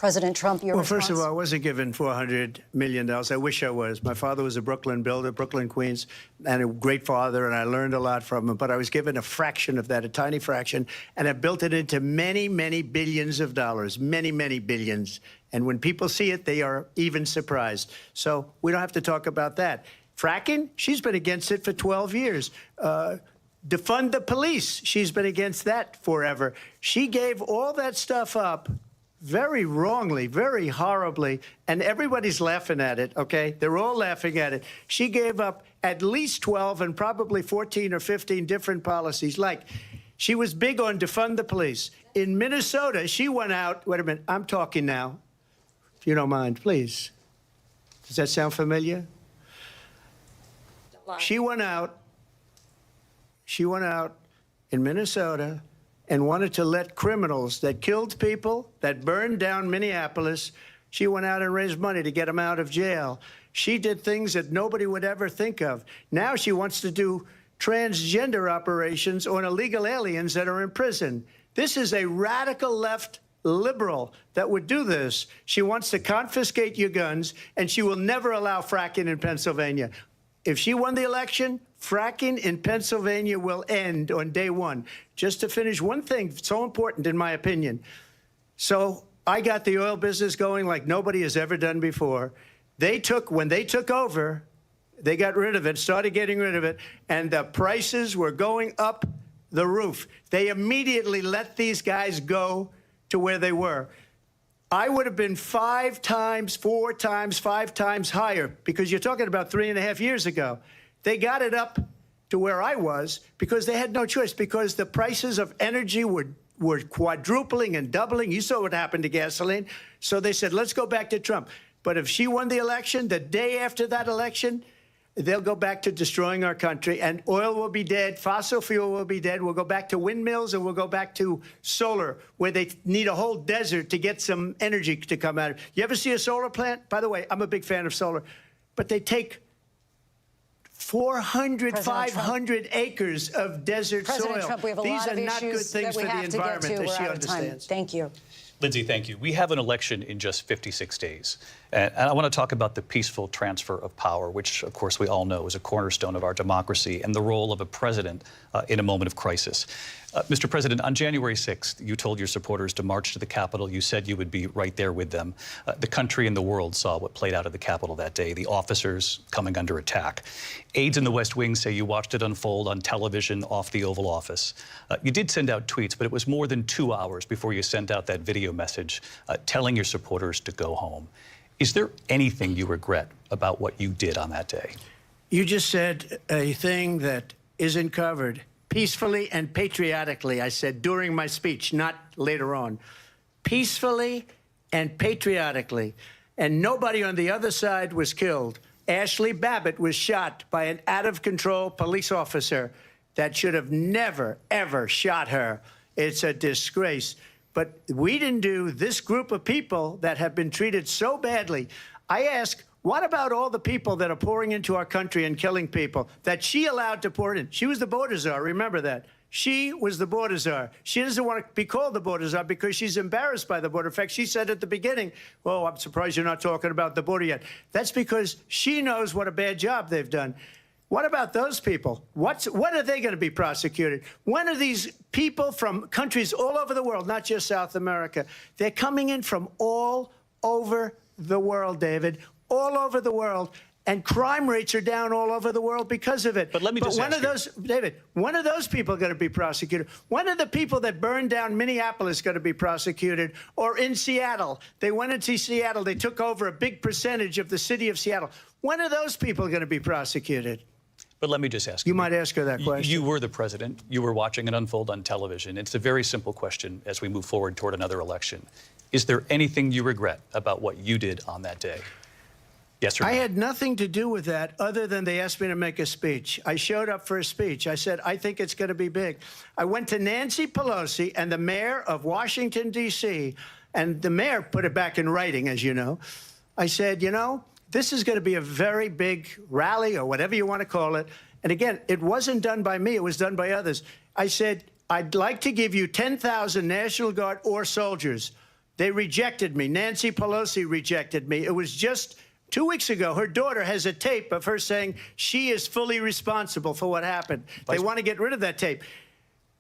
President Trump, your Well, response? first of all, I wasn't given $400 million. I wish I was. My father was a Brooklyn builder, Brooklyn, Queens, and a great father, and I learned a lot from him. But I was given a fraction of that, a tiny fraction, and I built it into many, many billions of dollars, many, many billions. And when people see it, they are even surprised. So we don't have to talk about that. Fracking, she's been against it for 12 years. Defund the police, she's been against that forever. She gave all that stuff up very wrongly, very horribly, and everybody's laughing at it, okay? They're all laughing at it. She gave up at least 12 and probably 14 or 15 different policies. Like, she was big on defund the police. In Minnesota, she went out, wait a minute, I'm talking now, if you don't mind, please. Does that sound familiar? She went out in Minnesota and wanted to let criminals that killed people, that burned down Minneapolis, she went out and raised money to get them out of jail. She did things that nobody would ever think of. Now she wants to do transgender operations on illegal aliens that are in prison. This is a radical left liberal that would do this. She wants to confiscate your guns, and she will never allow fracking in Pennsylvania. If she won the election, fracking in Pennsylvania will end on day one. Just to finish, one thing so important in my opinion. So I got the oil business going like nobody has ever done before. When they took over, they got rid of it, started getting rid of it, and the prices were going up the roof. They immediately let these guys go to where they were. I would have been 5 times, 4 times, 5 times higher, because you're talking about 3.5 years ago. They got it up to where I was because they had no choice, because the prices of energy were quadrupling and doubling. You saw what happened to gasoline. So they said, let's go back to Trump. But if she won the election, the day after that election, they'll go back to destroying our country, and oil will be dead, fossil fuel will be dead. We'll go back to windmills, and we'll go back to solar, where they need a whole desert to get some energy to come out of it. You ever see a solar plant? By the way, I'm a big fan of solar, but they take 400, 500 acres of desert President soil. Trump, we have a These lot are of not good issues things that we for the have to get environment, to. as We're she out of time. understands. Thank you. Lindsay, thank you. We have an election in just 56 days. And I want to talk about the peaceful transfer of power, which, of course, we all know is a cornerstone of our democracy, and the role of a president in a moment of crisis. Mr. President, on January 6th, you told your supporters to march to the Capitol. You said you would be right there with them. The country and the world saw what played out at the Capitol that day, the officers coming under attack. Aides in the West Wing say you watched it unfold on television off the Oval Office. You did send out tweets, but it was more than 2 hours before you sent out that video message telling your supporters to go home. Is there anything you regret about what you did on that day? You just said a thing that isn't covered. Peacefully and patriotically, I said during my speech, not later on. Peacefully and patriotically. And nobody on the other side was killed. Ashley Babbitt was shot by an out-of-control police officer that should have never, ever shot her. It's a disgrace. But we didn't do this group of people that have been treated so badly. I ask, what about all the people that are pouring into our country and killing people that she allowed to pour in? She was the border czar, remember that. She was the border czar. She doesn't want to be called the border czar because she's embarrassed by the border. In fact, she said at the beginning, oh, I'm surprised you're not talking about the border yet. That's because she knows what a bad job they've done. What about those people? When are they going to be prosecuted? When are these people from countries all over the world, not just South America? They're coming in from all over the world, David, all over the world, and crime rates are down all over the world because of it. But let me just when ask are those, David, when are those people going to be prosecuted? When are the people that burned down Minneapolis going to be prosecuted? Or in Seattle, they went into Seattle, they took over a big percentage of the city of Seattle. When are those people going to be prosecuted? But let me just ask you. You might ask her that question. You were the president. You were watching it unfold on television. It's a very simple question as we move forward toward another election. Is there anything you regret about what you did on that day? Yes or no? I had nothing to do with that other than they asked me to make a speech. I showed up for a speech. I said, I think it's going to be big. I went to Nancy Pelosi and the mayor of Washington, D.C., and the mayor put it back in writing, as you know. I said, you know, this is going to be a very big rally or whatever you want to call it. And again, it wasn't done by me. It was done by others. I said, I'd like to give you 10,000 National Guard or soldiers. They rejected me. Nancy Pelosi rejected me. It was just 2 weeks ago. Her daughter has a tape of her saying she is fully responsible for what happened. They want to get rid of that tape.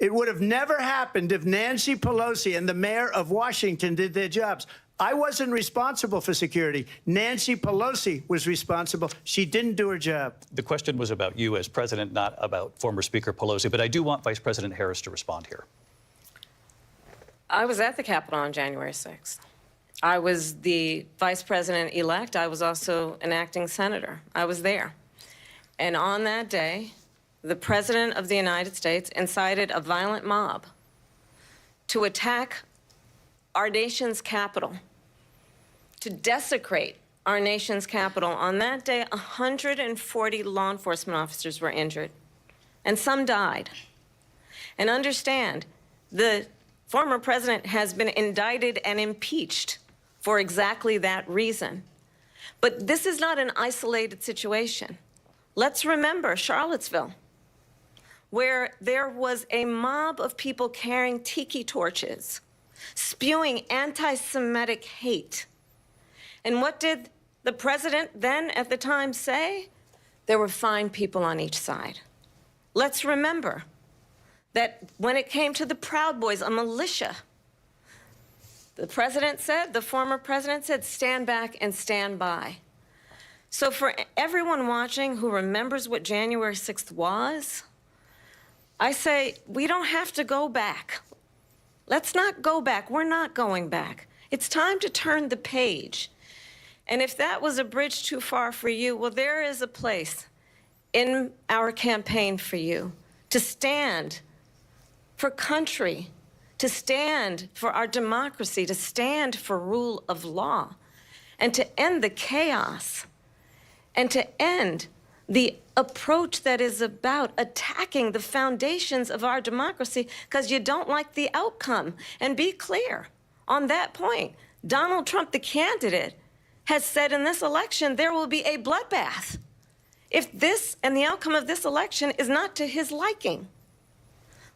It would have never happened if Nancy Pelosi and the mayor of Washington did their jobs. I wasn't responsible for security. Nancy Pelosi was responsible. She didn't do her job. The question was about you as president, not about former Speaker Pelosi, but I do want Vice President Harris to respond here. I was at the Capitol on January 6th. I was the vice president-elect. I was also an acting senator. I was there. And on that day, the President of the United States incited a violent mob to attack our nation's capital, to desecrate our nation's capital. On that day, 140 law enforcement officers were injured, and some died. And understand, the former president has been indicted and impeached for exactly that reason. But this is not an isolated situation. Let's remember Charlottesville, where there was a mob of people carrying tiki torches, spewing anti-Semitic hate. And what did the president then at the time say? There were fine people on each side. Let's remember that when it came to the Proud Boys, a militia, the president said, the former president said, stand back and stand by. So for everyone watching who remembers what January 6th was, I say we don't have to go back. Let's not go back. We're not going back. It's time to turn the page. And if that was a bridge too far for you, well, there is a place in our campaign for you to stand for country, to stand for our democracy, to stand for rule of law, and to end the chaos, and to end the approach that is about attacking the foundations of our democracy because you don't like the outcome. And be clear on that point. Donald Trump, the candidate, has said in this election there will be a bloodbath if this and the outcome of this election is not to his liking.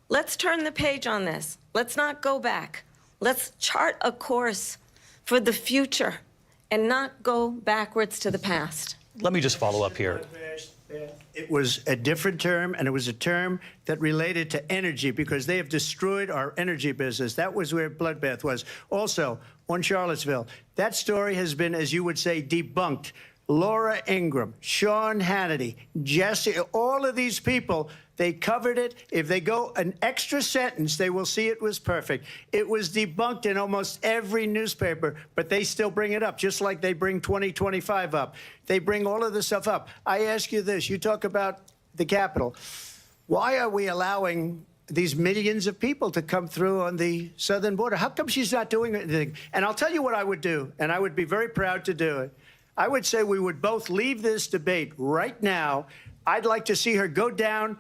Let's turn the page on this. Let's not go back. Let's chart a course for the future and not go backwards to the past. Let me just follow up here. It was a different term, and it was a term that related to energy because they have destroyed our energy business. That was where bloodbath was. Also, on Charlottesville, that story has been, as you would say, debunked. Laura Ingraham, Sean Hannity, Jesse, all of these people, they covered it. If they go an extra sentence, they will see it was perfect. It was debunked in almost every newspaper, but they still bring it up, just like they bring 2025 up. They bring all of this stuff up. I ask you this. You talk about the Capitol. Why are we allowing these millions of people to come through on the southern border? How come she's not doing anything? And I'll tell you what I would do, and I would be very proud to do it. I would say we would both leave this debate right now. I'd like to see her go down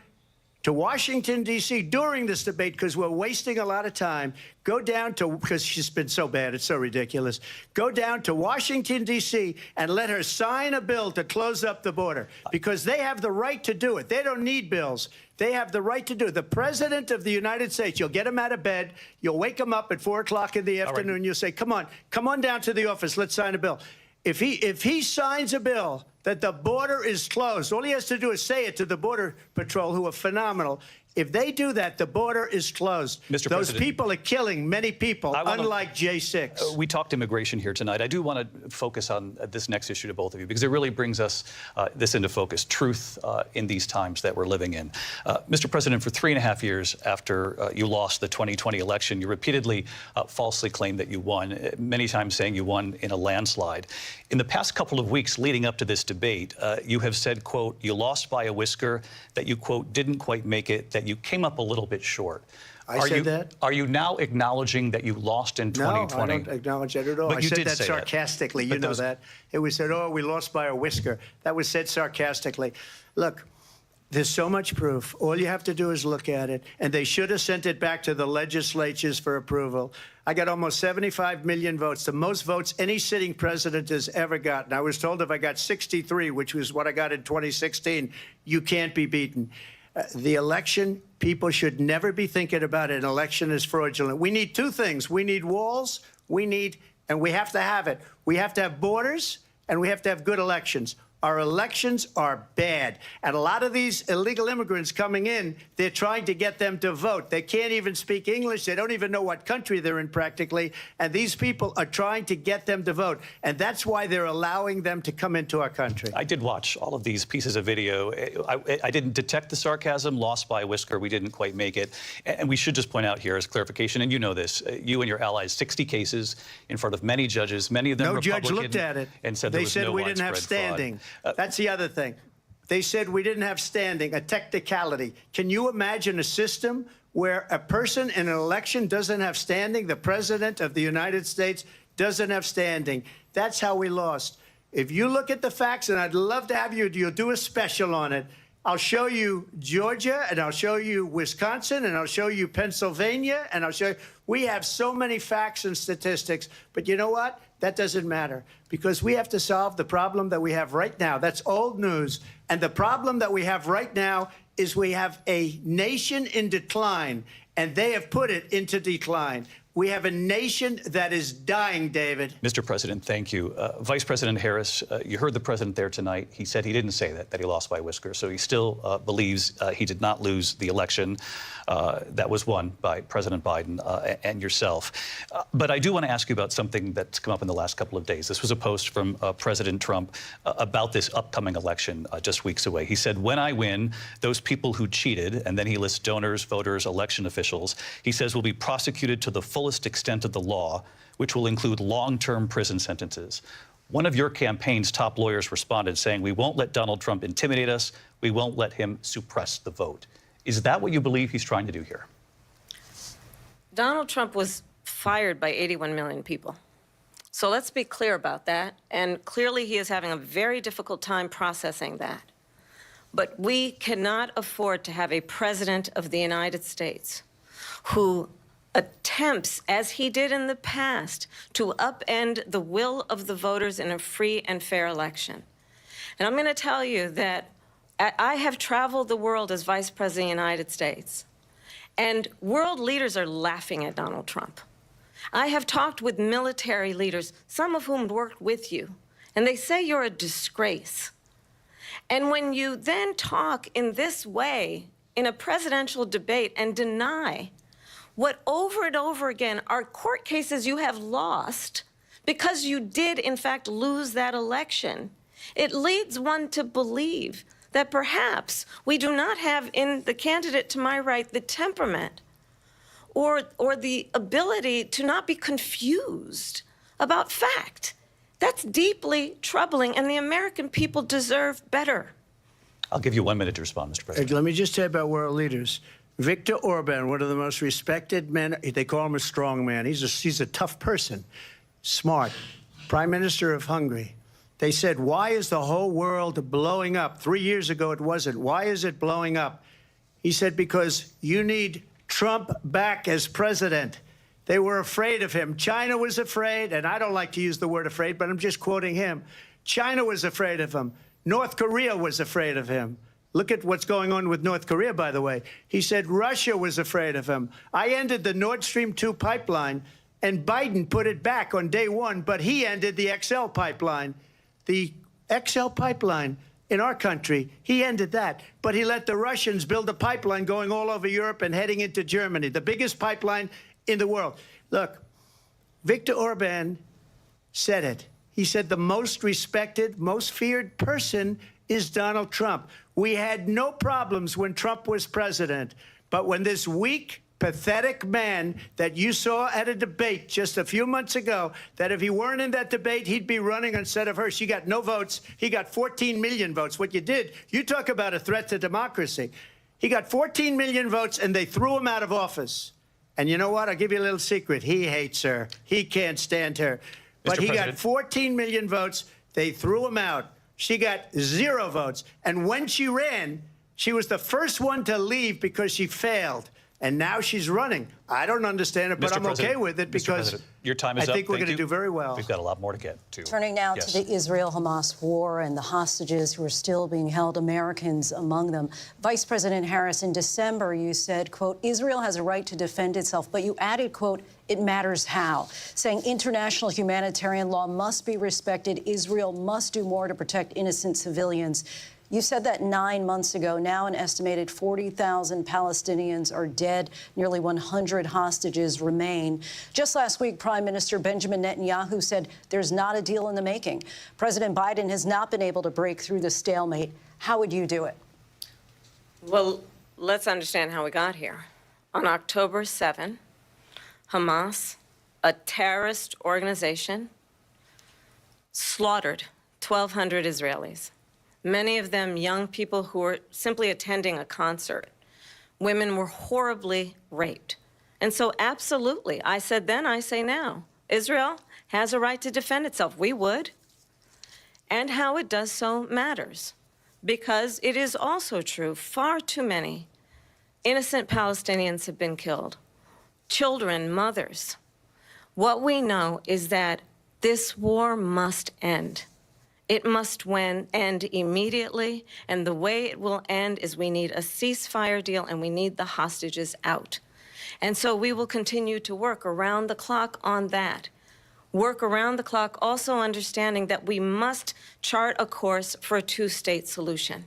to Washington, D.C. during this debate because we're wasting a lot of time. Go down to, because she's been so bad, it's so ridiculous. Go down to Washington, D.C. and let her sign a bill to close up the border because they have the right to do it. They don't need bills. They have the right to do it. The President of the United States, you'll get him out of bed. You'll wake him up at 4 o'clock in the afternoon. You'll say, come on down to the office. Let's sign a bill. If he signs a bill that the border is closed, all he has to do is say it to the Border Patrol, who are phenomenal. If they do that, the border is closed. Mr. Those President, people are killing many people, unlike J6. We talked immigration here tonight. I do want to focus on this next issue to both of you because it really brings us this into focus, truth in these times that we're living in. Mr. President, for 3.5 years after you lost the 2020 election, you repeatedly falsely claimed that you won, many times saying you won in a landslide. In the past couple of weeks leading up to this debate, you have said, quote, you lost by a whisker, that you, quote, didn't quite make it, that you came up a little bit short. I said that? Are you now acknowledging that you lost in 2020? No, I don't acknowledge that at all. But I you said did that say sarcastically. You know that. It was said, oh, we lost by a whisker. That was said sarcastically. Look, there's so much proof. All you have to do is look at it. And they should have sent it back to the legislatures for approval. I got almost 75 million votes, the most votes any sitting president has ever gotten. I was told if I got 63, which was what I got in 2016, you can't be beaten. The election, people should never be thinking about an election as fraudulent. We need two things. We need walls we need, and we have to have it, we have to have borders and we have to have good elections. Our elections are bad. And a lot of these illegal immigrants coming in, they're trying to get them to vote. They can't even speak English. They don't even know what country they're in practically. And these people are trying to get them to vote. And that's why they're allowing them to come into our country. I did watch all of these pieces of video. I didn't detect the sarcasm, lost by a whisker. We didn't quite make it. And we should just point out here as clarification, and you know this, you and your allies, 60 cases in front of many judges, many of them Republican. No judge looked at it. And said they there was said no we didn't have standing. That's the other thing. They said we didn't have standing, a technicality. Can you imagine a system where a person in an election doesn't have standing? The president of the United States doesn't have standing. That's how we lost. If you look at the facts, and I'd love to have you'll do a special on it. I'll show you Georgia, and I'll show you Wisconsin, and I'll show you Pennsylvania, and I'll show you. We have so many facts and statistics, but you know what? That doesn't matter, because we have to solve the problem that we have right now. That's old news. And the problem that we have right now is we have a nation in decline, and they have put it into decline. We have a nation that is dying, David. Mr. President, thank you. Vice President Harris, you heard the president there tonight. He said he didn't say that he lost by a whisker. So he still believes he did not lose the election that was won by President Biden and yourself. But I do want to ask you about something that's come up in the last couple of days. This was a post from President Trump about this upcoming election just weeks away. He said, when I win, those people who cheated, and then he lists donors, voters, election officials, he says will be prosecuted to the fullest extent of the law, which will include long-term prison sentences. One of your campaign's top lawyers responded saying, we won't let Donald Trump intimidate us. We won't let him suppress the vote. Is that what you believe he's trying to do here? Donald Trump was fired by 81 million people. So let's be clear about that. And clearly he is having a very difficult time processing that. But we cannot afford to have a president of the United States who attempts, as he did in the past, to upend the will of the voters in a free and fair election. And I'm going to tell you that I have traveled the world as Vice President of the United States, and world leaders are laughing at Donald Trump. I have talked with military leaders, some of whom worked with you, and they say you're a disgrace. And when you then talk in this way in a presidential debate and deny what over and over again are court cases you have lost because you did, in fact, lose that election, it leads one to believe that perhaps we do not have in the candidate to my right the temperament or the ability to not be confused about fact. That's deeply troubling, and the American people deserve better. I'll give you 1 minute to respond, Mr. President. Let me just say about world leaders. Viktor Orban, one of the most respected men, they call him a strong man. He's a tough person, smart, Prime Minister of Hungary. They said, why is the whole world blowing up? 3 years ago it wasn't. Why is it blowing up? He said, because you need Trump back as president. They were afraid of him. China was afraid, and I don't like to use the word afraid, but I'm just quoting him. China was afraid of him. North Korea was afraid of him. Look at what's going on with North Korea, by the way. He said Russia was afraid of him. I ended the Nord Stream 2 pipeline, and Biden put it back on day one, but he ended the XL pipeline. The XL pipeline in our country, he ended that. But he let the Russians build a pipeline going all over Europe and heading into Germany, the biggest pipeline in the world. Look, Viktor Orban said it. He said the most respected, most feared person is Donald Trump. We had no problems when Trump was president, but when this weak, pathetic man that you saw at a debate just a few months ago, that if he weren't in that debate, he'd be running instead of her. She got no votes. He got 14 million votes. What you did, you talk about a threat to democracy. He got 14 million votes, and they threw him out of office. And you know what? I'll give you a little secret. He hates her. He can't stand her. But he got 14 million votes. They threw him out. She got 0 votes. And when she ran, she was the first one to leave because she failed. And now she's running. I don't understand it, but Mr. I'm President, okay with it Mr. because President, your time is I up. think we're Thank going to you. do very well. We've got a lot more to get to. Turning now Yes. to the Israel-Hamas war and the hostages who are still being held, Americans among them. Vice President Harris, in December, you said, quote, Israel has a right to defend itself, but you added, quote, it matters how, saying international humanitarian law must be respected. Israel must do more to protect innocent civilians. You said that 9 months ago. Now an estimated 40,000 Palestinians are dead. Nearly 100 hostages remain. Just last week, Prime Minister Benjamin Netanyahu said there's not a deal in the making. President Biden has not been able to break through the stalemate. How would you do it? Well, let's understand how we got here. On October 7, Hamas, a terrorist organization, slaughtered 1,200 Israelis. Many of them young people who were simply attending a concert. Women were horribly raped. And so absolutely, I said then, I say now, Israel has a right to defend itself. We would. And how it does so matters. Because it is also true, far too many innocent Palestinians have been killed. Children, mothers. What we know is that this war must end. It must end immediately, and the way it will end is we need a ceasefire deal and we need the hostages out. And so we will continue to work around the clock on that. Work around the clock, also understanding that we must chart a course for a two-state solution.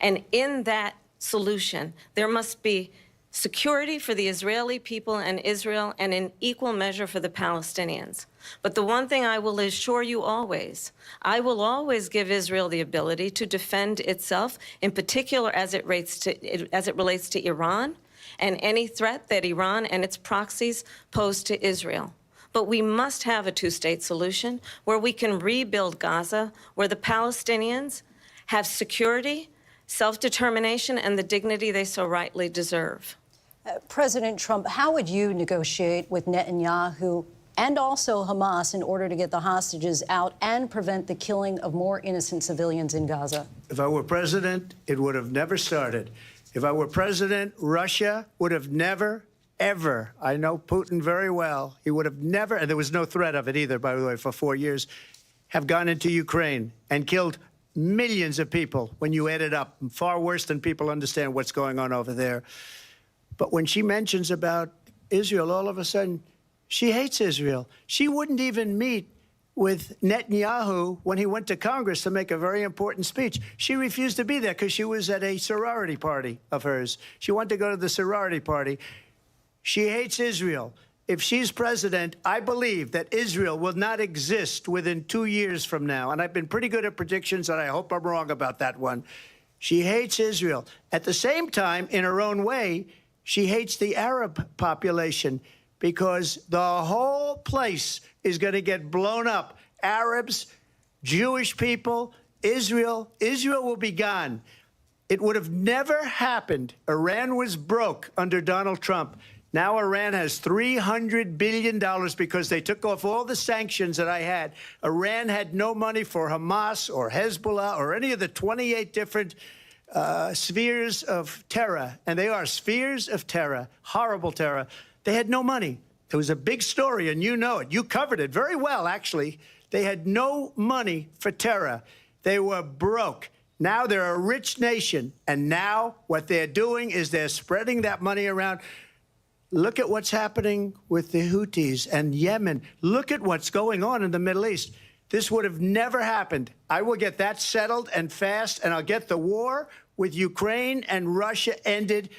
And in that solution, there must be security for the Israeli people and Israel, and in equal measure for the Palestinians. But the one thing I will assure you always, I will always give Israel the ability to defend itself, in particular as it relates to Iran and any threat that Iran and its proxies pose to Israel. But we must have a two-state solution where we can rebuild Gaza, where the Palestinians have security, self-determination, and the dignity they so rightly deserve. President Trump, how would you negotiate with Netanyahu and also Hamas in order to get the hostages out and prevent the killing of more innocent civilians in Gaza? If I were president, it would have never started. If I were president, Russia would have never, ever, I know Putin very well, he would have never, and there was no threat of it either, by the way, for 4 years, have gone into Ukraine and killed millions of people when you add it up, far worse than people understand what's going on over there. But when she mentions about Israel, all of a sudden, she hates Israel. She wouldn't even meet with Netanyahu when he went to Congress to make a very important speech. She refused to be there because she was at a sorority party of hers. She wanted to go to the sorority party. She hates Israel. If she's president, I believe that Israel will not exist within 2 years from now. And I've been pretty good at predictions, and I hope I'm wrong about that one. She hates Israel. At the same time, in her own way, she hates the Arab population because the whole place is going to get blown up. Arabs, Jewish people, Israel. Israel will be gone. It would have never happened. Iran was broke under Donald Trump. Now Iran has $300 billion because they took off all the sanctions that I had. Iran had no money for Hamas or Hezbollah or any of the 28 different spheres of terror, and they are spheres of terror, horrible terror. They had no money. It was a big story, and you know it. You covered it very well, actually. They had no money for terror. They were broke. Now they're a rich nation, and now what they're doing is they're spreading that money around. Look at what's happening with the Houthis and Yemen. Look at what's going on in the Middle East. This would have never happened. I will get that settled and fast, and I'll get the war with Ukraine and Russia ended.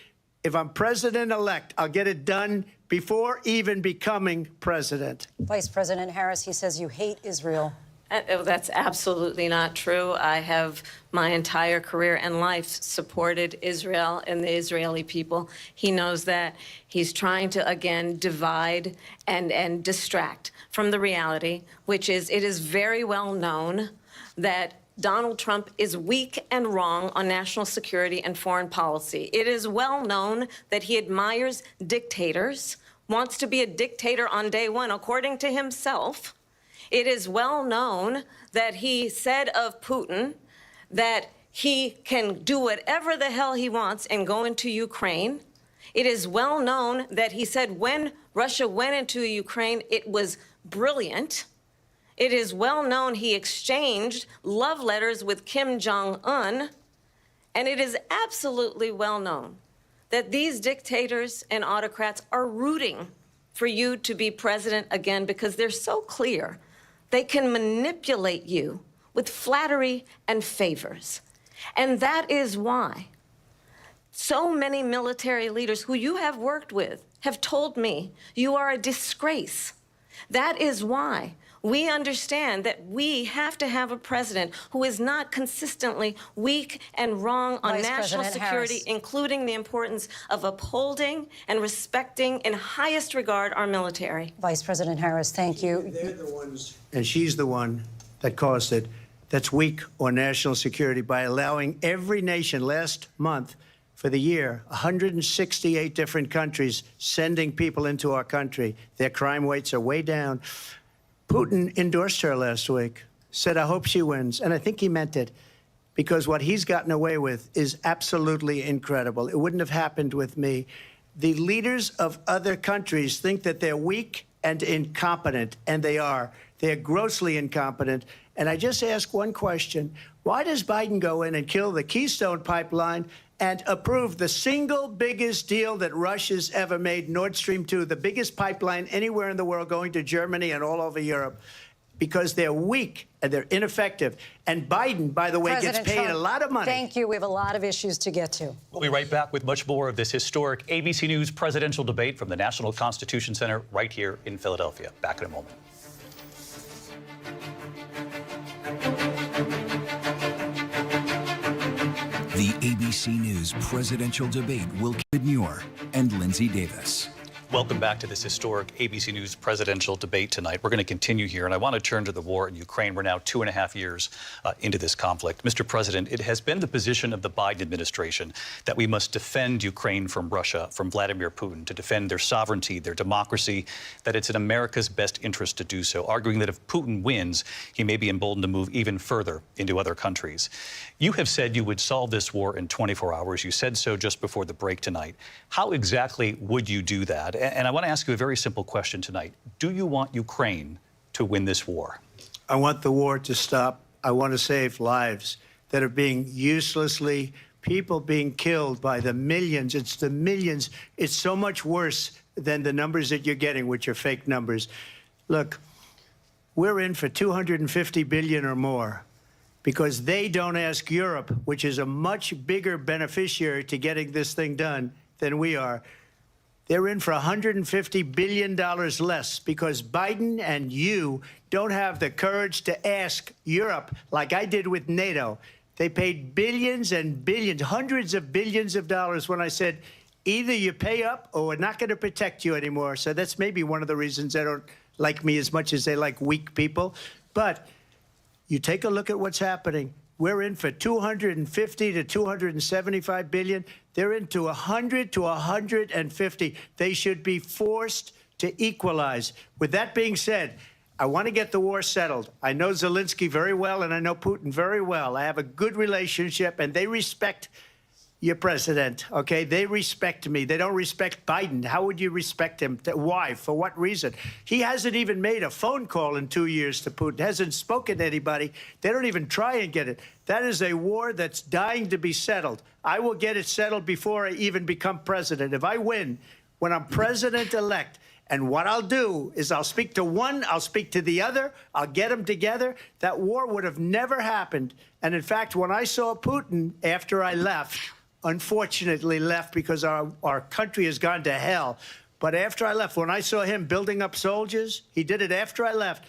If I'm president-elect, I'll get it done before even becoming president. Vice President Harris, he says you hate Israel. That's absolutely not true. I have my entire career and life supported Israel and the Israeli people. He knows that. He's trying to, again, divide and distract from the reality, which is it is very well known that Donald Trump is weak and wrong on national security and foreign policy. It is well known that he admires dictators, wants to be a dictator on day one, according to himself. It is well known that he said of Putin that he can do whatever the hell he wants and go into Ukraine. It is well known that he said when Russia went into Ukraine, it was brilliant. It is well known he exchanged love letters with Kim Jong-un. And it is absolutely well known that these dictators and autocrats are rooting for you to be president again because they're so clear they can manipulate you with flattery and favors. And that is why so many military leaders who you have worked with have told me you are a disgrace. That is why we understand that we have to have a president who is not consistently weak and wrong on Vice national President security, Harris. including the importance of upholding and respecting in highest regard our military. Vice President Harris, thank you. They're the ones, and she's the one that caused it, that's weak on national security by allowing every nation last month for the year, 168 different countries sending people into our country. Their crime rates are way down. Putin endorsed her last week, said, I hope she wins. And I think he meant it, because what he's gotten away with is absolutely incredible. It wouldn't have happened with me. The leaders of other countries think that they're weak and incompetent, and they are. They're grossly incompetent. And I just ask one question. Why does Biden go in and kill the Keystone Pipeline and approve the single biggest deal that Russia's ever made, Nord Stream 2, the biggest pipeline anywhere in the world going to Germany and all over Europe? Because they're weak and they're ineffective. And Biden, by the way, President gets paid Trump, a lot of money. Thank you. We have a lot of issues to get to. We'll be right back with much more of this historic ABC News presidential debate from the National Constitution Center right here in Philadelphia. Back in a moment. The ABC News presidential debate will David Muir and Lindsay Davis. Welcome back to this historic ABC News presidential debate tonight. We're going to continue here, and I want to turn to the war in Ukraine. We're now 2.5 years into this conflict. Mr. President, it has been the position of the Biden administration that we must defend Ukraine from Russia, from Vladimir Putin, to defend their sovereignty, their democracy, that it's in America's best interest to do so, arguing that if Putin wins, he may be emboldened to move even further into other countries. You have said you would solve this war in 24 hours. You said so just before the break tonight. How exactly would you do that? And I want to ask you a very simple question tonight. Do you want Ukraine to win this war? I want the war to stop. I want to save lives that are being uselessly, people being killed by the millions. It's the millions. It's so much worse than the numbers that you're getting, which are fake numbers. Look, we're in for $250 billion or more because they don't ask Europe, which is a much bigger beneficiary to getting this thing done than we are. They're in for $150 billion less because Biden and you don't have the courage to ask Europe like I did with NATO. They paid billions and billions, hundreds of billions of dollars when I said, either you pay up or we're not going to protect you anymore. So that's maybe one of the reasons they don't like me as much as they like weak people. But you take a look at what's happening. We're in for 250 to 275 billion. They're into 100 to 150. They should be forced to equalize. With that being said, I want to get the war settled. I know Zelensky very well, and I know Putin very well. I have a good relationship, and they respect your president, okay? They respect me. They don't respect Biden. How would you respect him? Why? For what reason? He hasn't even made a phone call in 2 years to Putin, hasn't spoken to anybody. They don't even try and get it. That is a war that's dying to be settled. I will get it settled before I even become president. If I win, when I'm president-elect, and what I'll do is I'll speak to one, I'll speak to the other, I'll get them together. That war would have never happened. And in fact, when I saw Putin after I left, unfortunately left because our country has gone to hell. But after I left, when I saw him building up soldiers, he did it after I left,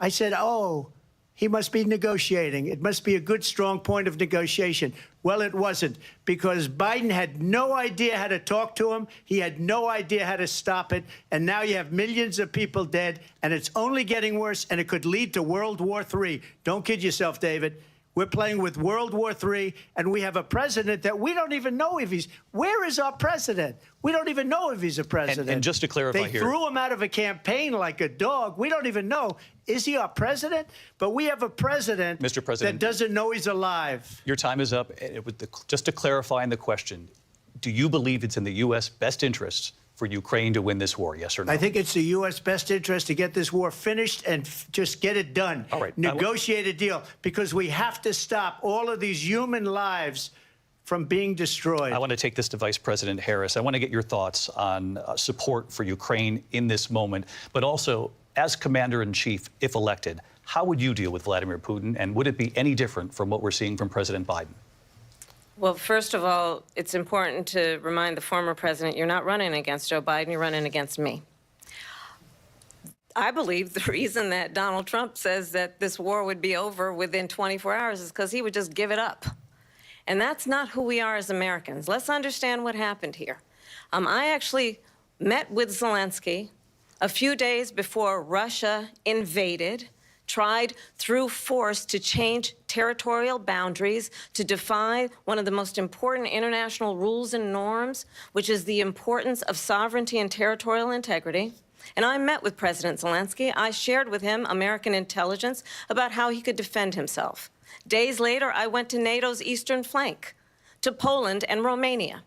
I said, oh, he must be negotiating. It must be a good, strong point of negotiation. Well, it wasn't, because Biden had no idea how to talk to him. He had no idea how to stop it. And now you have millions of people dead, and it's only getting worse, and it could lead to World War III. Don't kid yourself, David. We're playing with World War III, and we have a president that we don't even know if he's... Where is our president? We don't even know if he's a president. And just to clarify they here... They threw him out of a campaign like a dog. We don't even know. Is he our president? But we have a president, Mr. President, that doesn't know he's alive. Your time is up. Just to clarify in the question, Do you believe it's in the U.S. best interests for Ukraine to win this war, yes or no? I think it's the U.S. best interest to get this war finished and just get it done. All right. Negotiate a deal, because we have to stop all of these human lives from being destroyed. I want to take this to Vice President Harris. I want to get your thoughts on support for Ukraine in this moment, but also as Commander-in-Chief, if elected, how would you deal with Vladimir Putin, and would it be any different from what we're seeing from President Biden? Well, first of all, it's important to remind the former president you're not running against Joe Biden, you're running against me. I believe the reason that Donald Trump says that this war would be over within 24 hours is because he would just give it up. And that's not who we are as Americans. Let's understand what happened here. I actually met with Zelensky a few days before Russia invaded, tried through force to change territorial boundaries, to defy one of the most important international rules and norms, which is the importance of sovereignty and territorial integrity. And I met with President Zelensky. I shared with him American intelligence about how he could defend himself. Days later, I went to NATO's eastern flank, to Poland and Romania.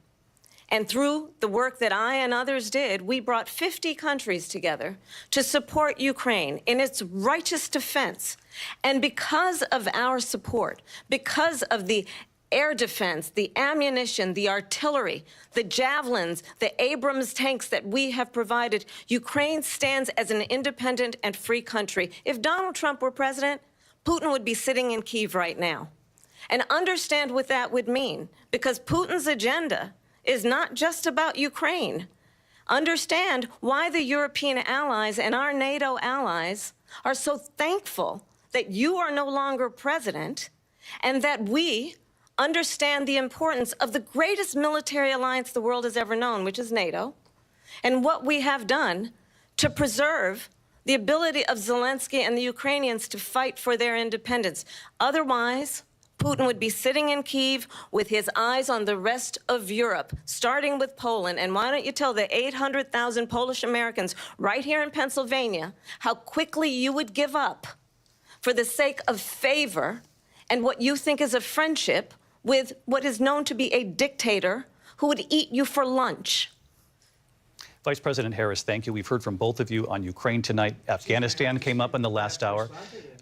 And through the work that I and others did, we brought 50 countries together to support Ukraine in its righteous defense. And because of our support, because of the air defense, the ammunition, the artillery, the javelins, the Abrams tanks that we have provided, Ukraine stands as an independent and free country. If Donald Trump were president, Putin would be sitting in Kyiv right now. And understand what that would mean, because Putin's agenda is not just about Ukraine. Understand why the European allies and our NATO allies are so thankful that you are no longer president, and that we understand the importance of the greatest military alliance the world has ever known, which is NATO, and what we have done to preserve the ability of Zelensky and the Ukrainians to fight for their independence. Otherwise, Putin would be sitting in Kyiv with his eyes on the rest of Europe, starting with Poland. And why don't you tell the 800,000 Polish Americans right here in Pennsylvania how quickly you would give up for the sake of favor and what you think is a friendship with what is known to be a dictator who would eat you for lunch. Vice President Harris, thank you. We've heard from both of you on Ukraine tonight. Afghanistan came up in the last hour.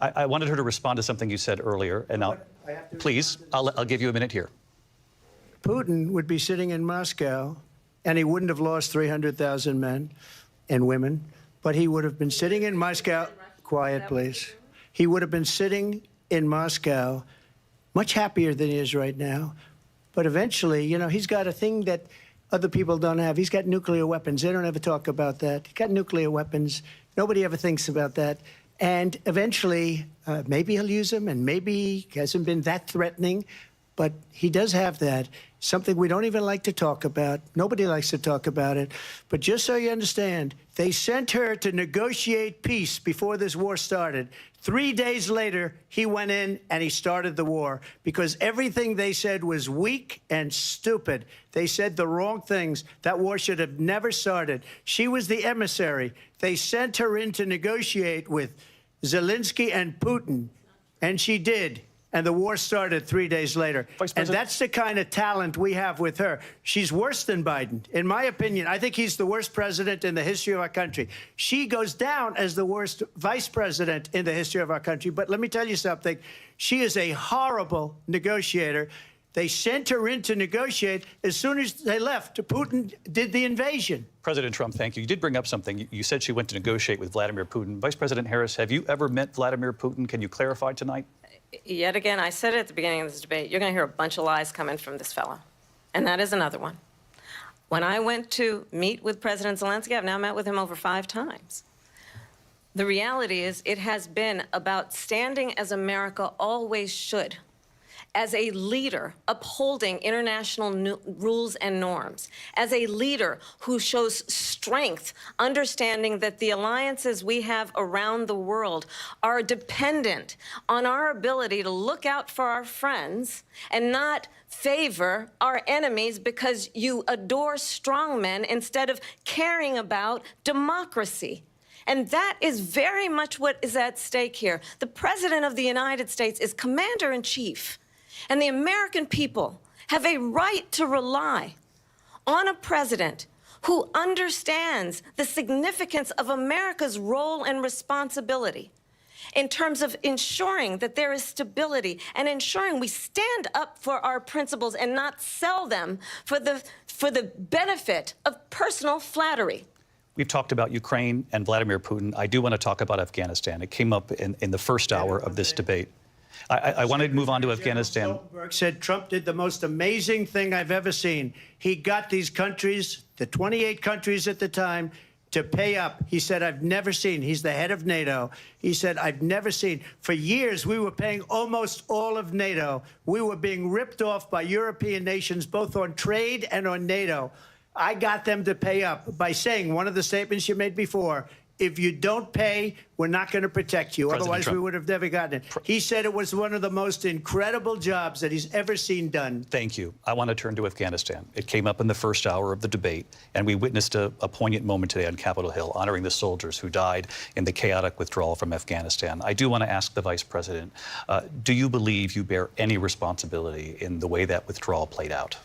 I wanted her to respond to something you said earlier, and I'll give you a minute here. Putin would be sitting in Moscow, and he wouldn't have lost 300,000 men and women, but he would have been sitting in Moscow. Quiet, please. He would have been sitting in Moscow much happier than he is right now. But eventually, you know, he's got a thing that other people don't have. He's got nuclear weapons. They don't ever talk about that. He's got nuclear weapons. Nobody ever thinks about that. And eventually, maybe he'll use them, and maybe he hasn't been that threatening, but he does have that. Something we don't even like to talk about. Nobody likes to talk about it. But just so you understand, they sent her to negotiate peace before this war started. 3 days later, he went in and he started the war because everything they said was weak and stupid. They said the wrong things. That war should have never started. She was the emissary. They sent her in to negotiate with Zelensky and Putin, and she did. And the war started 3 days later. And that's the kind of talent we have with her. She's worse than Biden. In my opinion, I think he's the worst president in the history of our country. She goes down as the worst vice president in the history of our country. But let me tell you something. She is a horrible negotiator. They sent her in to negotiate. As soon as they left, Putin did the invasion. President Trump, thank you. You did bring up something. You said she went to negotiate with Vladimir Putin. Vice President Harris, have you ever met Vladimir Putin? Can you clarify tonight? Yet again, I said it at the beginning of this debate, you're going to hear a bunch of lies coming from this fellow. And that is another one. When I went to meet with President Zelensky, I've now met with him over 5 times. The reality is it has been about standing as America always should, as a leader upholding international rules and norms, as a leader who shows strength, understanding that the alliances we have around the world are dependent on our ability to look out for our friends and not favor our enemies because you adore strongmen instead of caring about democracy. And that is very much what is at stake here. The President of the United States is commander-in-chief. And the American people have a right to rely on a president who understands the significance of America's role and responsibility in terms of ensuring that there is stability and ensuring we stand up for our principles and not sell them for the benefit of personal flattery. We've talked about Ukraine and Vladimir Putin. I do want to talk about Afghanistan. It came up in the first hour of this debate. I want to move on to Afghanistan. Stoltenberg said Trump did the most amazing thing I've ever seen. He got these countries, the 28 countries at the time, to pay up. He said, I've never seen. He's the head of NATO. He said, I've never seen. For years, we were paying almost all of NATO. We were being ripped off by European nations, both on trade and on NATO. I got them to pay up by saying one of the statements you made before, if you don't pay, we're not going to protect you. President Otherwise, Trump. we would have never gotten it. He said it was one of the most incredible jobs that he's ever seen done. Thank you. I want to turn to Afghanistan. It came up in the first hour of the debate, and we witnessed a poignant moment today on Capitol Hill, honoring the soldiers who died in the chaotic withdrawal from Afghanistan. I do want to ask the Vice President, do you believe you bear any responsibility in the way that withdrawal played out?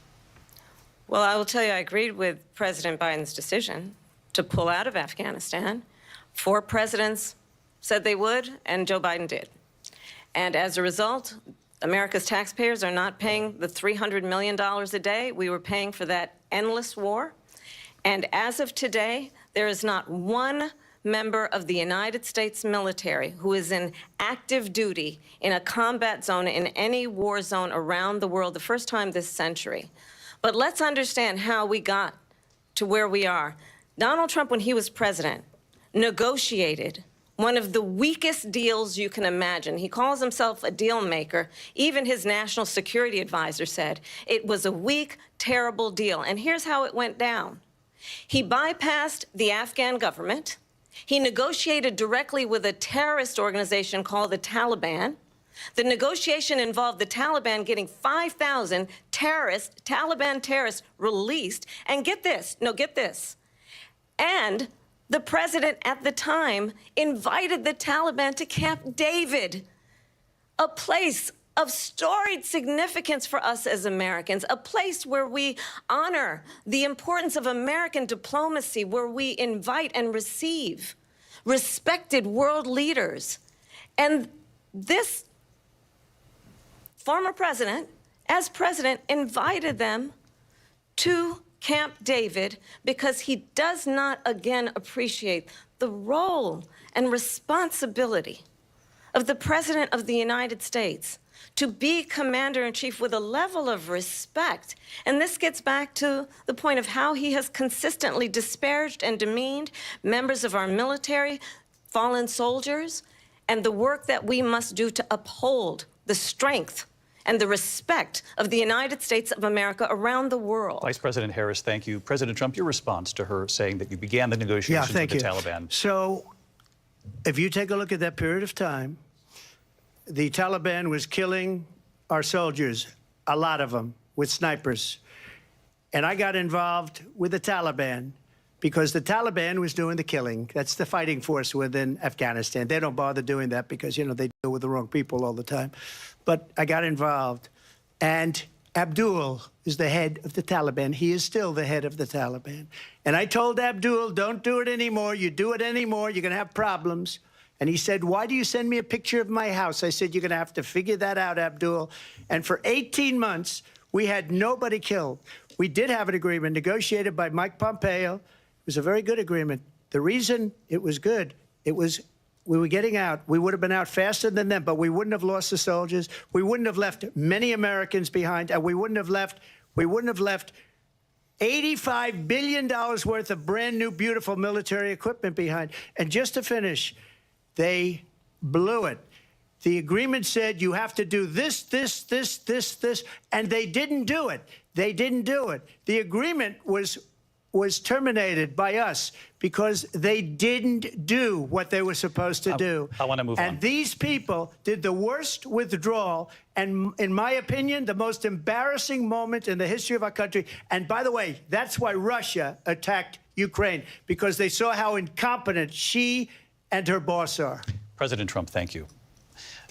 Well, I will tell you, I agreed with President Biden's decision to pull out of Afghanistan. 4 presidents said they would, and Joe Biden did. And as a result, America's taxpayers are not paying the $300 million a day we were paying for that endless war. And as of today, there is not one member of the United States military who is in active duty in a combat zone in any war zone around the world, the first time this century. But let's understand how we got to where we are. Donald Trump, when he was president, negotiated one of the weakest deals you can imagine. He calls himself a deal maker. Even his national security advisor said it was a weak, terrible deal. And here's how it went down. He bypassed the Afghan government. He negotiated directly with a terrorist organization called the Taliban. The negotiation involved the Taliban getting 5,000 Taliban terrorists released. And get this, and the president at the time invited the Taliban to Camp David, a place of storied significance for us as Americans, a place where we honor the importance of American diplomacy, where we invite and receive respected world leaders. And this former president, as president, invited them to Camp David because he does not, again, appreciate the role and responsibility of the President of the United States to be commander-in-chief with a level of respect. And this gets back to the point of how he has consistently disparaged and demeaned members of our military, fallen soldiers, and the work that we must do to uphold the strength and the respect of the United States of America around the world. Vice President Harris, thank you. President Trump, your response to her saying that you began the negotiations with the Taliban. So if you take a look at that period of time, the Taliban was killing our soldiers, a lot of them, with snipers. And I got involved with the Taliban because the Taliban was doing the killing. That's the fighting force within Afghanistan. They don't bother doing that because, you know, they deal with the wrong people all the time. But I got involved. And Abdul is the head of the Taliban. He is still the head of the Taliban. And I told Abdul, don't do it anymore. You do it anymore, you're going to have problems. And he said, why do you send me a picture of my house? I said, you're going to have to figure that out, Abdul. And for 18 months, we had nobody killed. We did have an agreement negotiated by Mike Pompeo. It was a very good agreement. The reason it was good, it was we were getting out. We would have been out faster than them, but we wouldn't have lost the soldiers. We wouldn't have left many Americans behind, and we wouldn't have left $85 billion worth of brand new, beautiful military equipment behind. And just to finish, they blew it. The agreement said you have to do this, this, this, this, this, and they didn't do it. They didn't do it. The agreement was terminated by us because they didn't do what they were supposed to do. I want to move on. And these people did the worst withdrawal, and in my opinion, the most embarrassing moment in the history of our country. And by the way, that's why Russia attacked Ukraine, because they saw how incompetent she and her boss are. President Trump, thank you.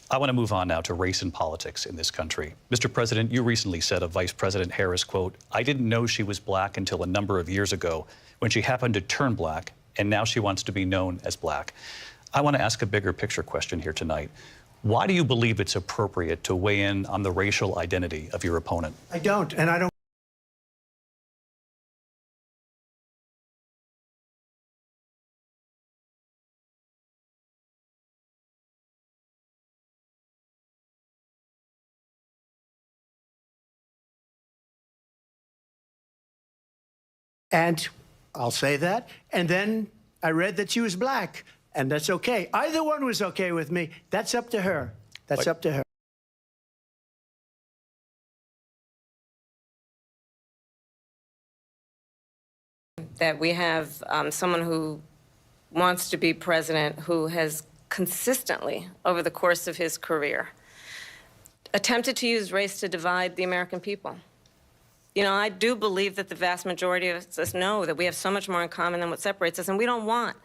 I want to move on now to race and politics in this country. Mr. President, you recently said of Vice President Harris, quote, "I didn't know she was black until a number of years ago when she happened to turn black, and now she wants to be known as black." I want to ask a bigger picture question here tonight. Why do you believe it's appropriate to weigh in on the racial identity of your opponent? I don't, and I don't. And I'll say that. And then I read that she was black, and that's okay. Either one was okay with me. That's up to her. That's up to her. That we have someone who wants to be president who has consistently, over the course of his career, attempted to use race to divide the American people. You know, I do believe that the vast majority of us know that we have so much more in common than what separates us, and we don't want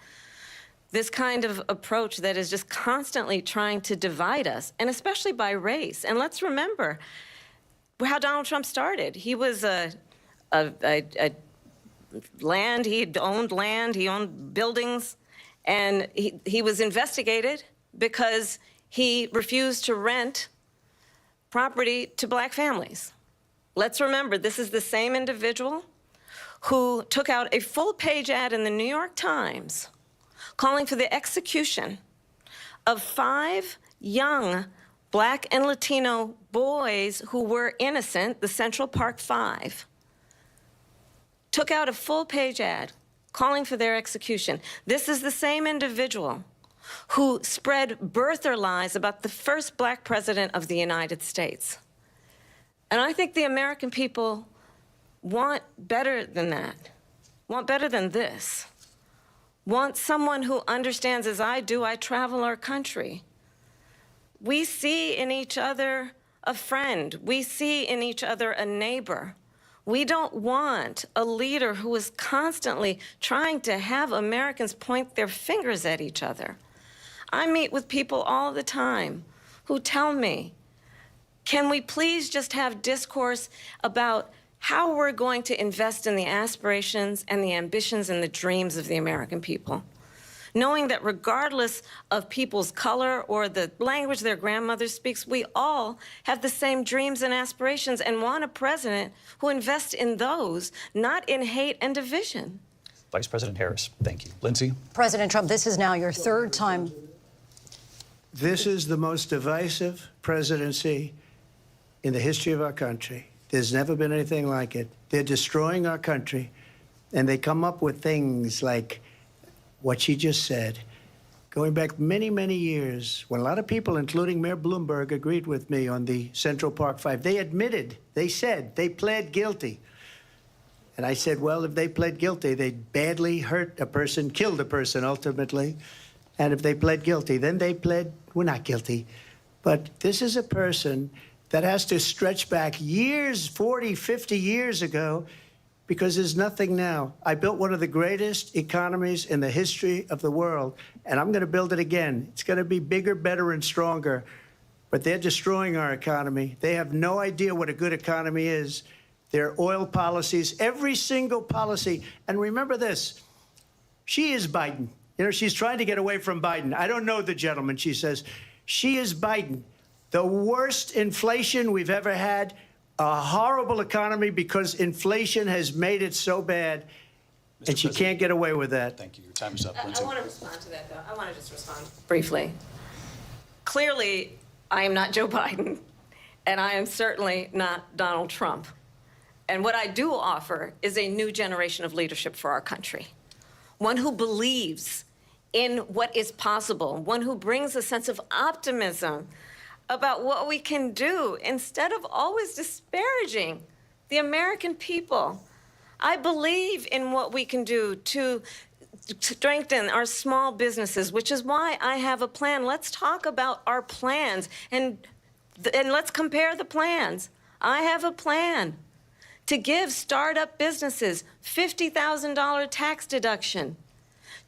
this kind of approach that is just constantly trying to divide us, and especially by race. And let's remember how Donald Trump started. He was land, he owned buildings, and he was investigated because he refused to rent property to black families. Let's remember, this is the same individual who took out a full-page ad in the New York Times calling for the execution of 5 young black and Latino boys who were innocent, the Central Park 5. Took out a full-page ad calling for their execution. This is the same individual who spread birther lies about the first black president of the United States. And I think the American people want better than that, want better than this, want someone who understands, as I do, I travel our country. We see in each other a friend. We see in each other a neighbor. We don't want a leader who is constantly trying to have Americans point their fingers at each other. I meet with people all the time who tell me, can we please just have discourse about how we're going to invest in the aspirations and the ambitions and the dreams of the American people? Knowing that regardless of people's color or the language their grandmother speaks, we all have the same dreams and aspirations and want a president who invests in those, not in hate and division. Vice President Harris, thank you. Lindsay? President Trump, this is now your 3rd time. This is the most divisive presidency in the history of our country. There's never been anything like it. They're destroying our country, and they come up with things like what she just said, going back many, many years, when a lot of people, including Mayor Bloomberg, agreed with me on the Central Park 5. They admitted, they said, they pled guilty. And I said, well, if they pled guilty, they badly hurt a person, killed a person ultimately. And if they pled guilty, then they pled, we're not guilty. But this is a person that has to stretch back years, 40, 50 years ago, because there's nothing now. I built one of the greatest economies in the history of the world, and I'm going to build it again. It's going to be bigger, better, and stronger. But they're destroying our economy. They have no idea what a good economy is. Their oil policies, every single policy. And remember this, she is Biden. You know, she's trying to get away from Biden. I don't know the gentleman, she says. She is Biden. The worst inflation we've ever had, a horrible economy because inflation has made it so bad, and she can't get away with that. Thank you. Your time is up, Lindsay. I want to respond to that, though. I want to just respond briefly. Clearly, I am not Joe Biden, and I am certainly not Donald Trump. And what I do offer is a new generation of leadership for our country, one who believes in what is possible, one who brings a sense of optimism about what we can do instead of always disparaging the American people. I believe in what we can do to strengthen our small businesses, which is why I have a plan. Let's talk about our plans and let's compare the plans. I have a plan to give startup businesses $50,000 tax deduction,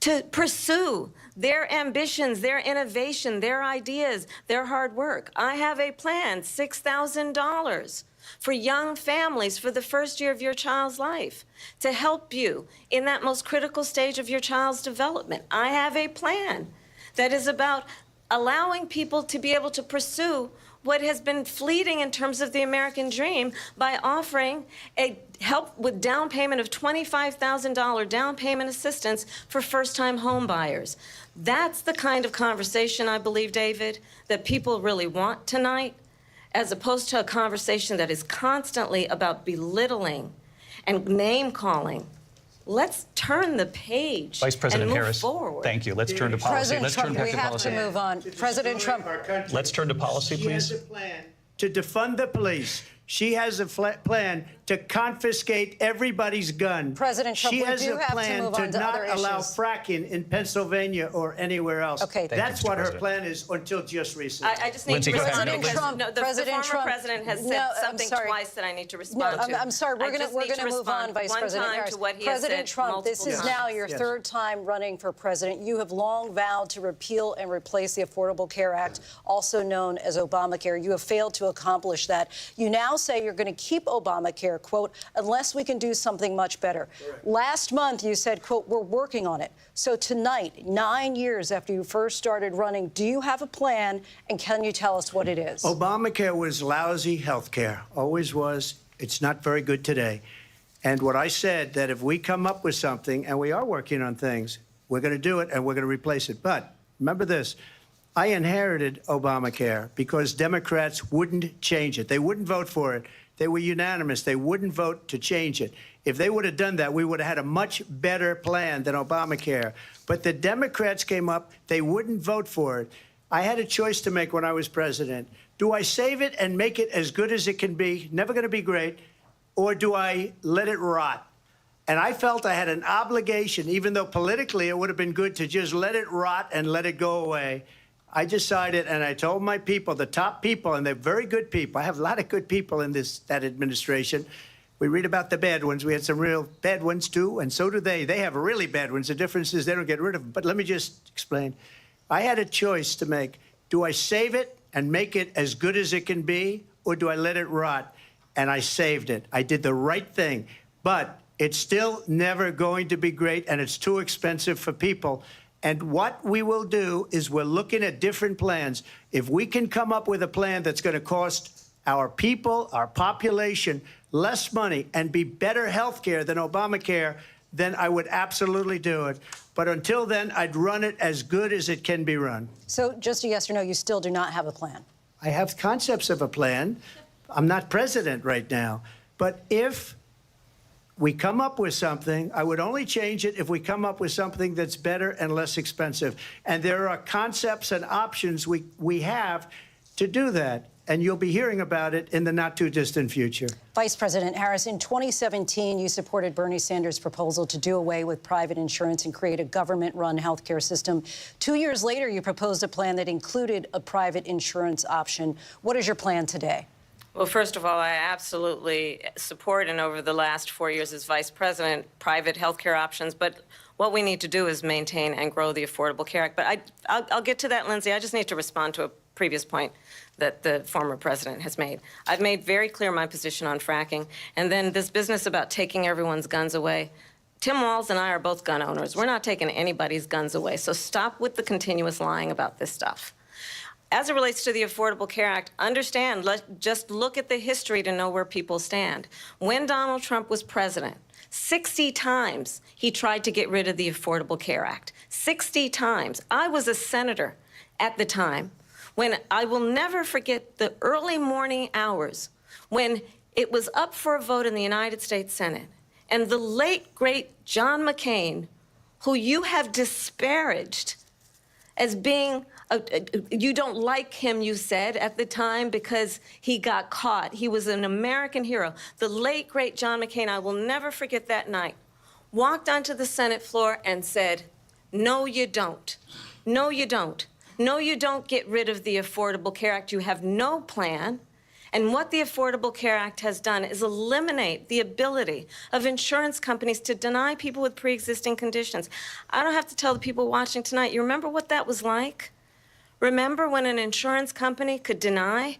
to pursue their ambitions, their innovation, their ideas, their hard work. I have a plan, $6,000 for young families for the first year of your child's life to help you in that most critical stage of your child's development. I have a plan that is about allowing people to be able to pursue what has been fleeting in terms of the American dream by offering a help with down payment of $25,000 down payment assistance for first-time home buyers. That's the kind of conversation, I believe, David, that people really want tonight, as opposed to a conversation that is constantly about belittling and name-calling. Let's turn the page Vice President and move Harris, forward. thank you. Let's turn to policy. President Let's turn Trump, back we to have policy. to move on. President Trump. Let's turn to policy, She has please. a plan to defund the police. She has a plan to confiscate everybody's gun. President Trump, she we has do a have to plan move on to not other allow issues. fracking in Pennsylvania or anywhere else. Okay. Thank That's you, Mr. what her President. plan is until just recently. I just need Lindsay, to go ahead. respond. President because Trump- no, the President former Trump- president has No, said I'm something sorry. twice that I need to No, respond to. I'm sorry. We're I just going need to move respond on, Vice one President time Harris. to what he has President said Trump, this multiple is times. now your Yes. third time running for president. You have long vowed to repeal and replace the Affordable Care Act, also known as Obamacare. You have failed to accomplish that. You now say you're going to keep Obamacare, quote, unless we can do something much better. Correct. Last month, you said, quote, we're working on it. So tonight, 9 years after you first started running, do you have a plan, and can you tell us what it is? Obamacare was lousy health care, always was. It's not very good today. And what I said, that if we come up with something, and we are working on things, we're going to do it and we're going to replace it. But remember this, I inherited Obamacare because Democrats wouldn't change it. They wouldn't vote for it. They were unanimous. They wouldn't vote to change it. If they would have done that, we would have had a much better plan than Obamacare. But the Democrats came up. They wouldn't vote for it. I had a choice to make when I was president. Do I save it and make it as good as it can be, never going to be great, or do I let it rot? And I felt I had an obligation, even though politically it would have been good to just let it rot and let it go away. I decided, and I told my people, the top people, and they're very good people. I have a lot of good people in that administration. We read about the bad ones. We had some real bad ones, too, and so do they. They have really bad ones. The difference is they don't get rid of them. But let me just explain. I had a choice to make. Do I save it and make it as good as it can be, or do I let it rot? And I saved it. I did the right thing. But it's still never going to be great, and it's too expensive for people. And what we will do is we're looking at different plans. If we can come up with a plan that's going to cost our people, our population, less money and be better health care than Obamacare, then I would absolutely do it. But until then, I'd run it as good as it can be run. So just a yes or no, you still do not have a plan? I have concepts of a plan. I'm not president right now. But if we come up with something, I would only change it if we come up with something that's better and less expensive. And there are concepts and options we have to do that. And you'll be hearing about it in the not-too-distant future. Vice President Harris, in 2017, you supported Bernie Sanders' proposal to do away with private insurance and create a government-run health care system. 2 years later, you proposed a plan that included a private insurance option. What is your plan today? Well, first of all, I absolutely support, and over the last 4 years as vice president, private health care options. But what we need to do is maintain and grow the Affordable Care Act. But I'll get to that, Lindsay. I just need to respond to a previous point that the former president has made. I've made very clear my position on fracking. And then this business about taking everyone's guns away. Tim Walz and I are both gun owners. We're not taking anybody's guns away. So stop with the continuous lying about this stuff. As it relates to the Affordable Care Act, understand, just look at the history to know where people stand. When Donald Trump was president, 60 times he tried to get rid of the Affordable Care Act. 60 times. I was a senator at the time when I will never forget the early morning hours when it was up for a vote in the United States Senate. And the late, great John McCain, who you have disparaged as being, you don't like him, you said, at the time because he got caught. He was an American hero. The late, great John McCain, I will never forget that night, walked onto the Senate floor and said, no, you don't. No, you don't. No, you don't get rid of the Affordable Care Act. You have no plan. And what the Affordable Care Act has done is eliminate the ability of insurance companies to deny people with pre-existing conditions. I don't have to tell the people watching tonight, you remember what that was like? Remember when an insurance company could deny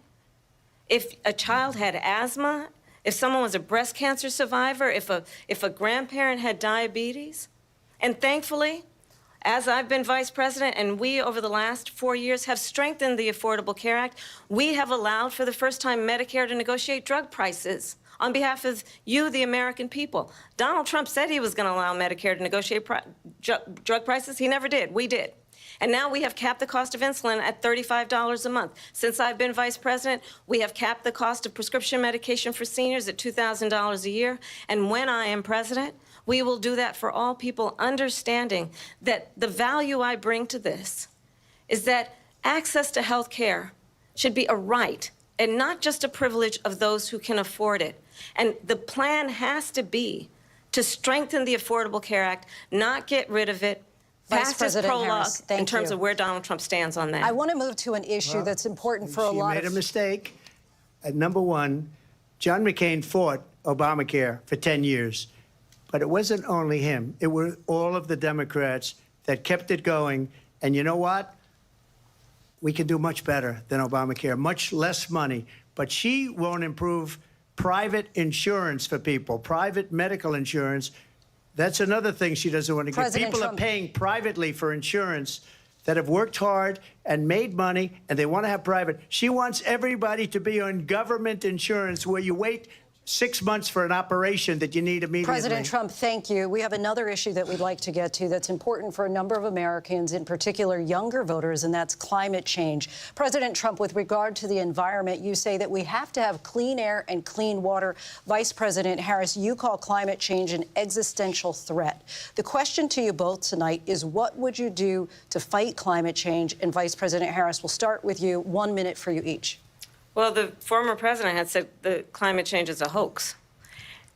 if a child had asthma, if someone was a breast cancer survivor, if a grandparent had diabetes? And thankfully, as I've been vice president, and we over the last 4 years have strengthened the Affordable Care Act, we have allowed for the first time Medicare to negotiate drug prices on behalf of you, the American people. Donald Trump said he was going to allow Medicare to negotiate drug prices. He never did. We did. And now we have capped the cost of insulin at $35 a month. Since I've been vice president, we have capped the cost of prescription medication for seniors at $2,000 a year. And when I am president, we will do that for all people, understanding that the value I bring to this is that access to health care should be a right and not just a privilege of those who can afford it. And the plan has to be to strengthen the Affordable Care Act, not get rid of it, Vice pass as President prologue Harris, thank in terms you. of where Donald Trump stands on that. I want to move to an issue that's important for a lot She made of... a mistake. Number one, John McCain fought Obamacare for 10 years. But it wasn't only him. It were all of the Democrats that kept it going. And you know what? We can do much better than Obamacare, much less money. But she won't improve private insurance for people, private medical insurance. That's another thing she doesn't want to get. People are paying privately for insurance that have worked hard and made money, and they want to have private. She wants everybody to be on government insurance where you wait 6 months for an operation that you need immediately. President Trump, thank you. We have another issue that we'd like to get to that's important for a number of Americans, in particular younger voters, and that's climate change. President Trump, with regard to the environment, you say that we have to have clean air and clean water. Vice President Harris, you call climate change an existential threat. The question to you both tonight is, what would you do to fight climate change? And Vice President Harris, we'll start with you. 1 minute for you each. Well, the former president had said that climate change is a hoax.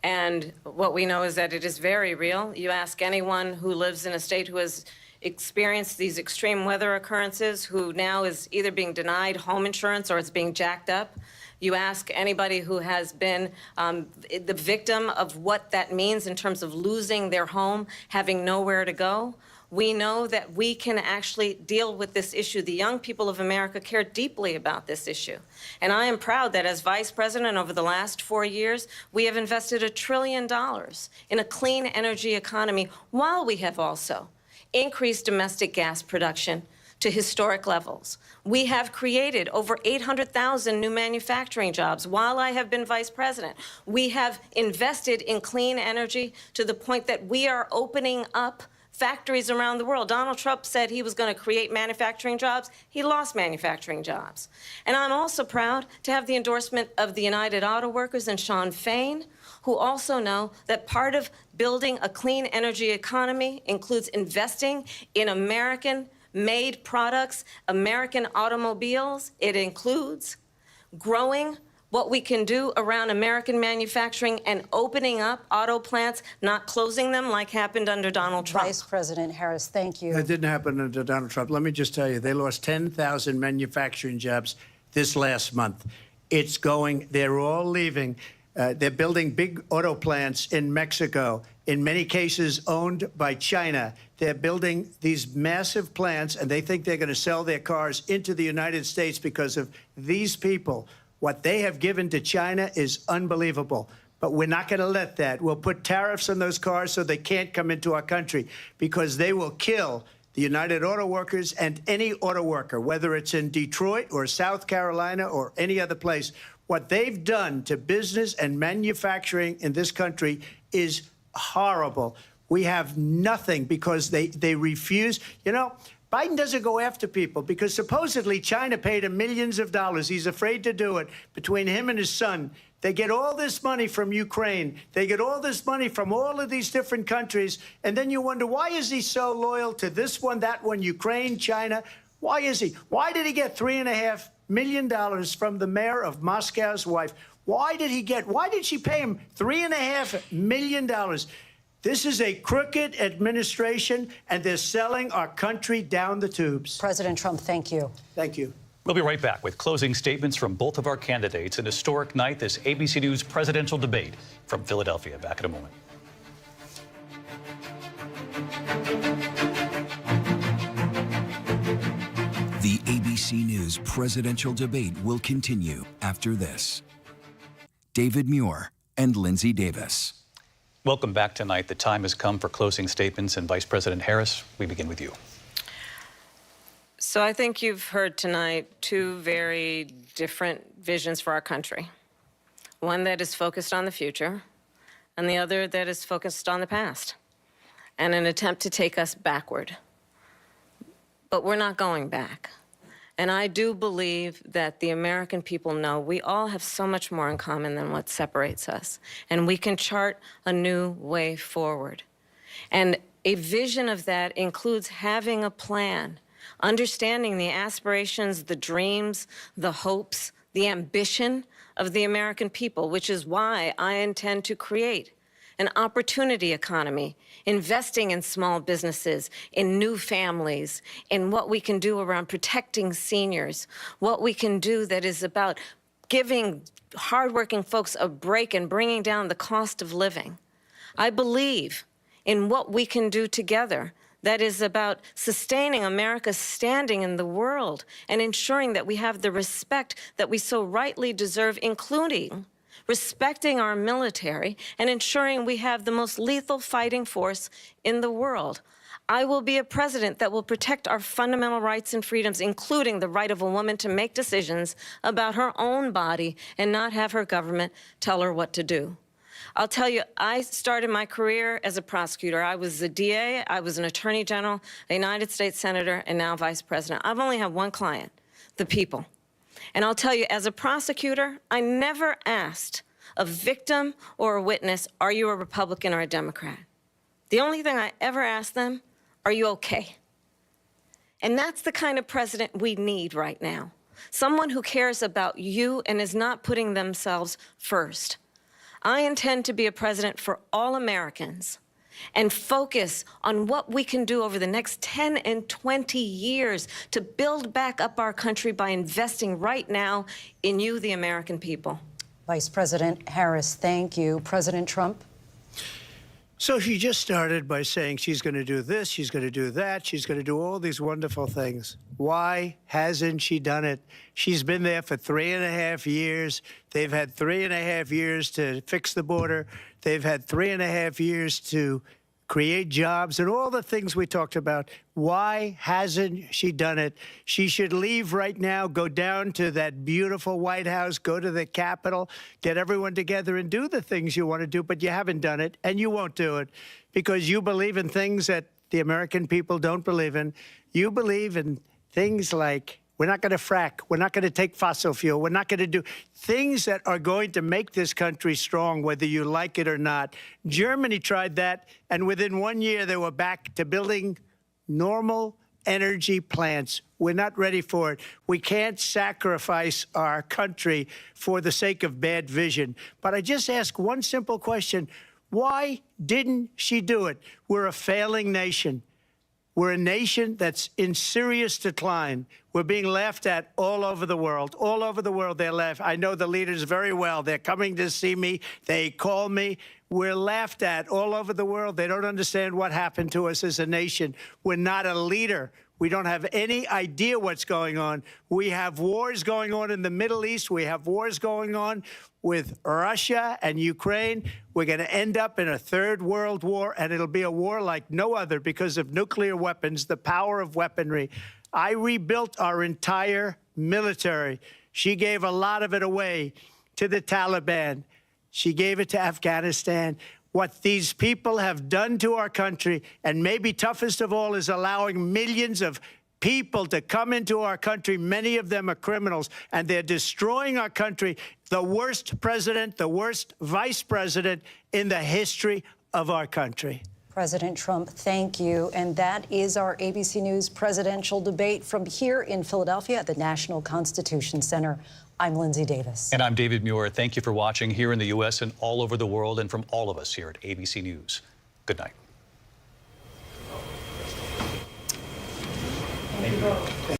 And what we know is that it is very real. You ask anyone who lives in a state who has experienced these extreme weather occurrences, who now is either being denied home insurance or it's being jacked up. You ask anybody who has been the victim of what that means in terms of losing their home, having nowhere to go. We know that we can actually deal with this issue. The young people of America care deeply about this issue. And I am proud that as vice president over the last 4 years, we have invested $1 trillion in a clean energy economy, while we have also increased domestic gas production to historic levels. We have created over 800,000 new manufacturing jobs while I have been vice president. We have invested in clean energy to the point that we are opening up factories around the world. Donald Trump said he was going to create manufacturing jobs. He lost manufacturing jobs. And I'm also proud to have the endorsement of the United Auto Workers and Sean Fain, who also know that part of building a clean energy economy includes investing in American-made products, American automobiles. It includes growing what we can do around American manufacturing and opening up auto plants, not closing them like happened under Donald Trump. Vice President Harris, thank you. That didn't happen under Donald Trump. Let me just tell you, they lost 10,000 manufacturing jobs this last month. It's going, they're all leaving. They're building big auto plants in Mexico, in many cases owned by China. They're building these massive plants, and they think they're going to sell their cars into the United States because of these people. What they have given to China is unbelievable. But we're not going to let that. We'll put tariffs on those cars so they can't come into our country, because they will kill the United Auto Workers and any auto worker, whether it's in Detroit or South Carolina or any other place. What they've done to business and manufacturing in this country is horrible. We have nothing because they refuse. You know, Biden doesn't go after people because supposedly China paid him millions of dollars. He's afraid to do it. Between him and his son, they get all this money from Ukraine. They get all this money from all of these different countries. And then you wonder, why is he so loyal to this one, that one, Ukraine, China? Why is he? Why did he get $3.5 million from the mayor of Moscow's wife? Why did she pay him $3.5 million? This is a crooked administration, and they're selling our country down the tubes. President Trump, thank you. Thank you. We'll be right back with closing statements from both of our candidates. An historic night, this ABC News presidential debate from Philadelphia. Back in a moment. The ABC News presidential debate will continue after this. David Muir and Lindsay Davis. Welcome back tonight. The time has come for closing statements, and Vice President Harris, we begin with you. So I think you've heard tonight two very different visions for our country. One that is focused on the future, and the other that is focused on the past, and an attempt to take us backward. But we're not going back. And I do believe that the American people know we all have so much more in common than what separates us. And we can chart a new way forward. And a vision of that includes having a plan, understanding the aspirations, the dreams, the hopes, the ambition of the American people, which is why I intend to create an opportunity economy, investing in small businesses, in new families, in what we can do around protecting seniors, what we can do that is about giving hardworking folks a break and bringing down the cost of living. I believe in what we can do together that is about sustaining America's standing in the world and ensuring that we have the respect that we so rightly deserve, including respecting our military and ensuring we have the most lethal fighting force in the world. I will be a president that will protect our fundamental rights and freedoms, including the right of a woman to make decisions about her own body and not have her government tell her what to do. I'll tell you, I started my career as a prosecutor. I was a DA, I was an attorney general, a United States senator, and now vice president. I've only had one client, the people. And I'll tell you, as a prosecutor, I never asked a victim or a witness, are you a Republican or a Democrat? The only thing I ever asked them, are you okay? And that's the kind of president we need right now. Someone who cares about you and is not putting themselves first. I intend to be a president for all Americans and focus on what we can do over the next 10 and 20 years to build back up our country by investing right now in you, the American people. Vice President Harris, thank you. President Trump? So she just started by saying she's going to do this, she's going to do that, she's going to do all these wonderful things. Why hasn't she done it? She's been there for 3.5 years. They've had 3.5 years to fix the border. They've had 3.5 years to create jobs and all the things we talked about. Why hasn't she done it? She should leave right now, go down to that beautiful White House, go to the Capitol, get everyone together and do the things you want to do, but you haven't done it, and you won't do it because you believe in things that the American people don't believe in. You believe in things like we're not going to frack. We're not going to take fossil fuel. We're not going to do things that are going to make this country strong, whether you like it or not. Germany tried that, and within 1 year, they were back to building normal energy plants. We're not ready for it. We can't sacrifice our country for the sake of bad vision. But I just ask one simple question. Why didn't she do it? We're a failing nation. We're a nation that's in serious decline. We're being laughed at all over the world. All over the world, they're laughed. I know the leaders very well. They're coming to see me. They call me. We're laughed at all over the world. They don't understand what happened to us as a nation. We're not a leader. We don't have any idea what's going on. We have wars going on in the Middle East. We have wars going on with Russia and Ukraine. We're going to end up in a third world war, and it'll be a war like no other because of nuclear weapons, the power of weaponry. I rebuilt our entire military. She gave a lot of it away to the Taliban. She gave it to Afghanistan. What these people have done to our country, and maybe toughest of all, is allowing millions of people to come into our country. Many of them are criminals, and they're destroying our country. The worst president, the worst vice president in the history of our country. President Trump, thank you. And that is our ABC News presidential debate from here in Philadelphia at the National Constitution Center. I'm Lindsay Davis. And I'm David Muir. Thank you for watching here in the U.S. and all over the world, and from all of us here at ABC News. Good night.